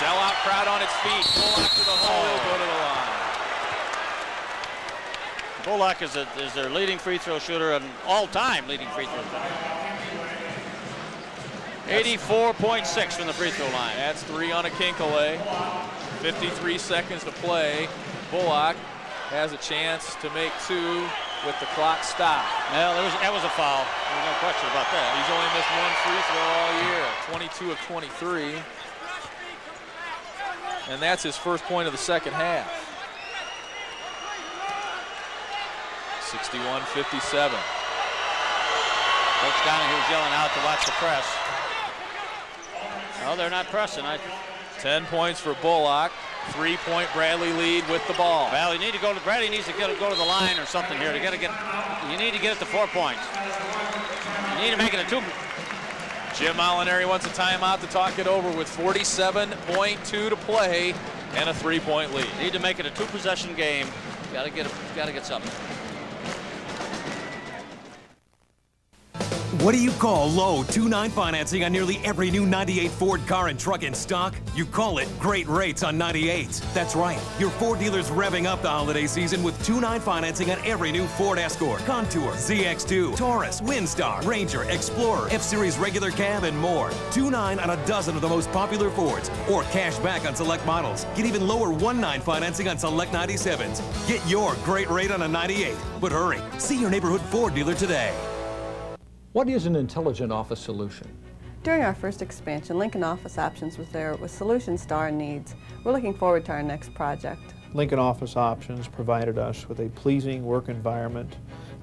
Sellout crowd on its feet. Bullock to the hole. He'll go to the line. Bullock is their leading free throw shooter and all-time leading free throw shooter. 84.6 from the free throw line. That's 3 on a Kinkelé. 53 seconds to play. Bullock has a chance to make 2 with the clock stopped. Well, that was a foul. There's no question about that. He's only missed 1 free throw all year. 22 of 23. And that's his first point of the second half. 61-57. Coach Donahue's yelling out to watch the press. No, they're not pressing. 10 points for Bullock. 3-point Bradley lead with the ball. Well, Bradley needs to go to the line or something here. You need to get it to 4 points. You need to make it a 2. Jim Molinari wants a timeout to talk it over with 47.2 to play and a 3-point lead. Need to make it a 2-possession game. Got to get something. What do you call low 2.9 financing on nearly every new 98 Ford car and truck in stock? You call it great rates on 98s. That's right. Your Ford dealers revving up the holiday season with 2.9 financing on every new Ford Escort, Contour, ZX2, Taurus, Windstar, Ranger, Explorer, F-Series regular cab, and more. 2.9 on a dozen of the most popular Fords, or cash back on select models. Get even lower 1.9 financing on select 97s. Get your great rate on a 98. But hurry, see your neighborhood Ford dealer today. What is an intelligent office solution? During our first expansion, Lincoln Office Options was there with solutions to our needs. We're looking forward to our next project. Lincoln Office Options provided us with a pleasing work environment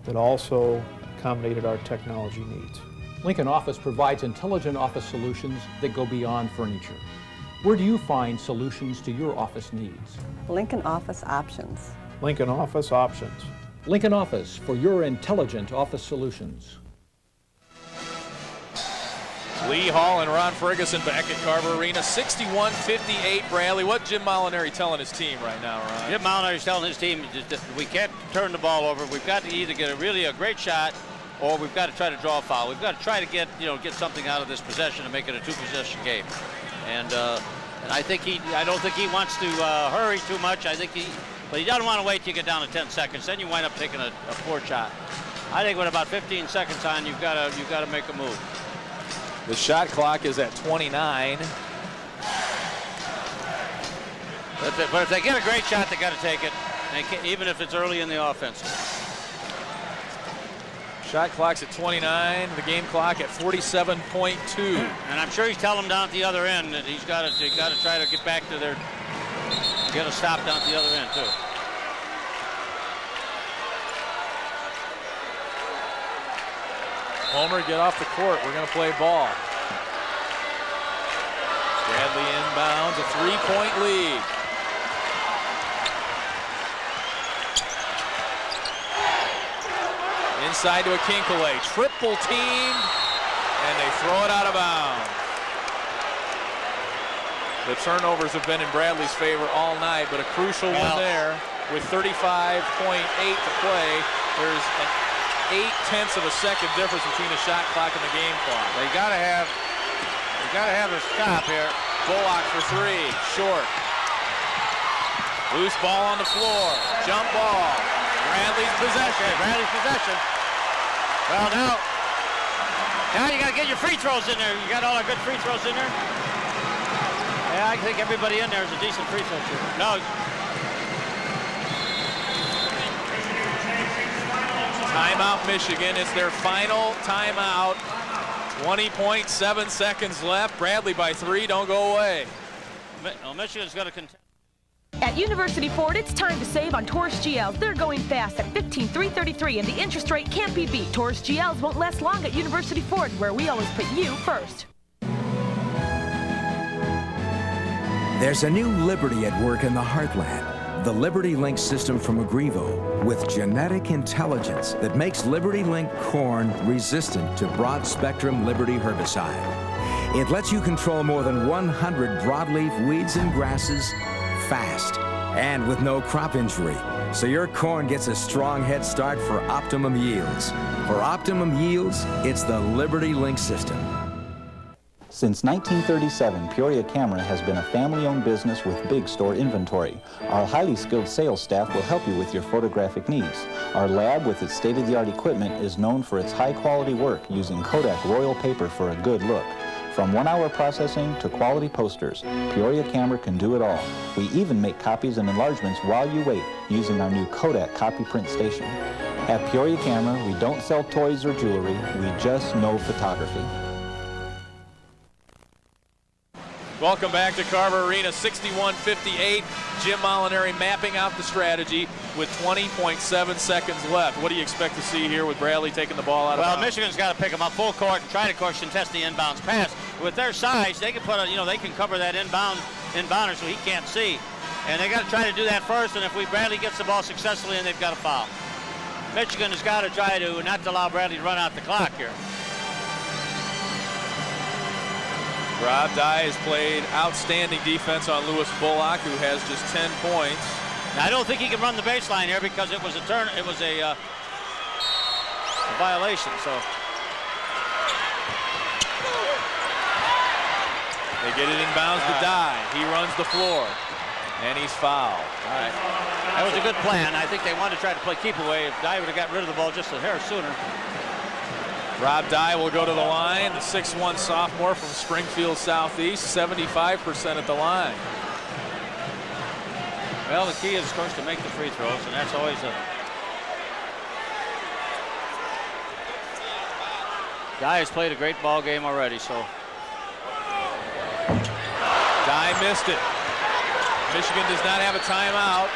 that also accommodated our technology needs. Lincoln Office provides intelligent office solutions that go beyond furniture. Where do you find solutions to your office needs? Lincoln Office Options. Lincoln Office Options. Lincoln Office for your intelligent office solutions. Lee Hall and Ron Ferguson back at Carver Arena, 61-58 Bradley. What Jim Molinari telling his team right now, Ron? Jim Molinari's telling his team that we can't turn the ball over. We've got to either get a great shot, or we've got to try to draw a foul. We've got to try to get something out of this possession to make it a 2-possession game. And I don't think he wants to hurry too much. But he doesn't want to wait till you get down to 10 seconds. Then you wind up taking a poor shot. I think with about 15 seconds on, you've got to make a move. The shot clock is at 29. But if they get a great shot, they got to take it, even if it's early in the offense. Shot clock's at 29. The game clock at 47.2. And I'm sure he's telling them down at the other end that he's got to try to get back to get a stop down at the other end too. Homer, get off the court. We're going to play ball. Bradley inbounds, a 3-point lead. Inside to Akinkele. Triple team, and they throw it out of bounds. The turnovers have been in Bradley's favor all night, but a crucial one there with 35.8 to play. There's an 0.8 of a second difference between the shot clock and the game clock. They gotta have a stop here. Bullock for 3, short. Loose ball on the floor. Jump ball. Bradley's possession. Well, now you gotta get your free throws in there. You got all our good free throws in there? Yeah, I think everybody in there is a decent free throw shooter. No. Timeout Michigan. It's their final timeout. 20.7 seconds left. Bradley by 3. Don't go away. Well, Michigan's going to contest. At University Ford, it's time to save on Taurus GLs. They're going fast at 15,333, and the interest rate can't be beat. Taurus GLs won't last long at University Ford, where we always put you first. There's a new liberty at work in the heartland. The Liberty Link system from Agrivo, with genetic intelligence that makes Liberty Link corn resistant to broad-spectrum Liberty herbicide. It lets you control more than 100 broadleaf weeds and grasses fast and with no crop injury, so your corn gets a strong head start for optimum yields. For optimum yields, it's the Liberty Link system. Since 1937, Peoria Camera has been a family-owned business with big store inventory. Our highly skilled sales staff will help you with your photographic needs. Our lab, with its state-of-the-art equipment, is known for its high-quality work using Kodak Royal paper for a good look. From 1-hour processing to quality posters, Peoria Camera can do it all. We even make copies and enlargements while you wait using our new Kodak copy print station. At Peoria Camera, we don't sell toys or jewelry, we just know photography. Welcome back to Carver Arena, 61-58. Jim Molinari mapping out the strategy with 20.7 seconds left. What do you expect to see here with Bradley taking the ball out of bounds? Well, Michigan's got to pick them up full court and try to, of course, contest the inbounds pass. With their size, they can they can cover that inbounder so he can't see. And they got to try to do that first, and if Bradley gets the ball successfully, and they've got a foul. Michigan has got to try to not allow Bradley to run out the clock here. Rob Dye has played outstanding defense on Lewis Bullock, who has just 10 points. Now, I don't think he can run the baseline here because it was a turn. It was a violation. So they get it inbounds to Dye. He runs the floor, and he's fouled. All right, that was a good plan. I think they wanted to try to play keep away. If Dye would have got rid of the ball just a hair sooner. Rob Dye will go to the line, the 6'1" sophomore from Springfield Southeast, 75% at the line. Well, the key is, of course, to make the free throws, and that's always a... Dye has played a great ball game already, so... Dye missed it. Michigan does not have a timeout.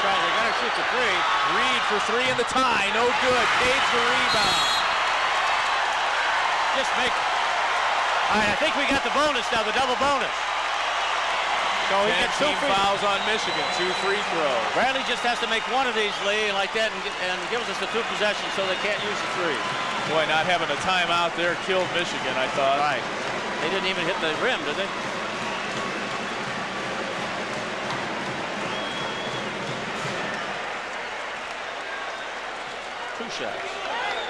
They're going to shoot the three. Reed for three in the tie, no good. Cage the rebound. Just make... All right, I think we got the bonus now, the double bonus. So he gets 2 fouls on Michigan, 2 free throws. Bradley just has to make one of these, Lee, like that, and gives us the 2 possessions so they can't use the 3. Boy, not having a timeout there killed Michigan, I thought. Right. They didn't even hit the rim, did they?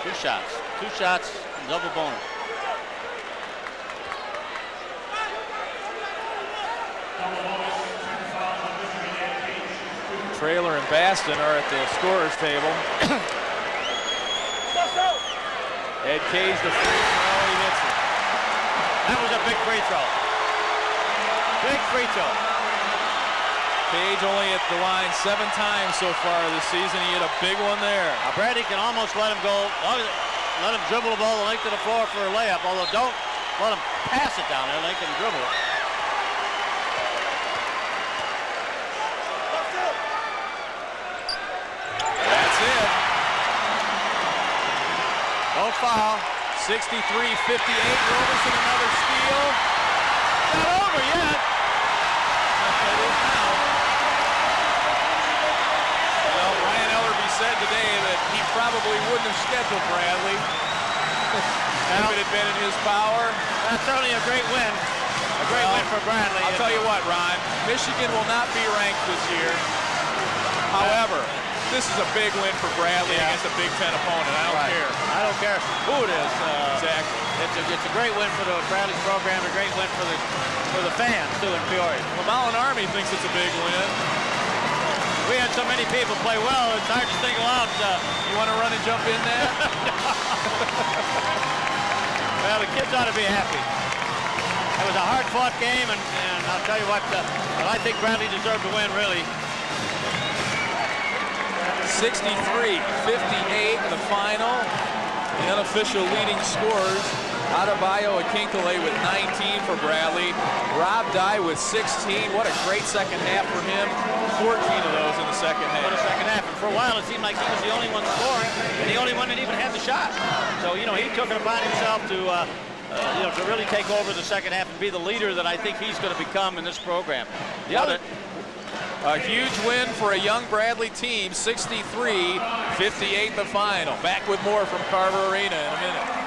Two shots, double bonus. Traylor and Baston are at the scorer's table. Ed Cage the free throw, he hits it. That was a big free throw. Big free throw. Page only at the line 7 times so far this season. He hit a big one there. Now Brady can almost let him go, let him dribble the ball the length of the floor for a layup, although don't let him pass it down there, let him dribble it. That's it. Don't foul. 63-58, Roberson another steal. Not over yet. It is now. Well, Ryan Ellerby said today that he probably wouldn't have scheduled Bradley if it had been in his power. That's certainly a great win. A great win for Bradley. I'll tell you what, Ron, Michigan will not be ranked this year. However, this is a big win for Bradley against a Big Ten opponent. I don't care. I don't care who it is. Exactly. It's a great win for the Bradley's program, a great win for the fans too in Peoria. Well, Mullen Army thinks it's a big win. We had so many people play well, it's hard to single out. You want to run and jump in there? Well, the kids ought to be happy. It was a hard-fought game, and I'll tell you what, I think Bradley deserved to win, really. 63-58 the final. The unofficial leading scorers, Adebayo Akinkele with 19 for Bradley. Rob Dye with 16. What a great second half for him. 14 of those in the second half. What a second half. And for a while, it seemed like he was the only one scoring and the only one that even had the shot. So, you know, he took it upon himself to to really take over the second half and be the leader that I think he's going to become in this program. A huge win for a young Bradley team, 63-58 the final. Back with more from Carver Arena in a minute.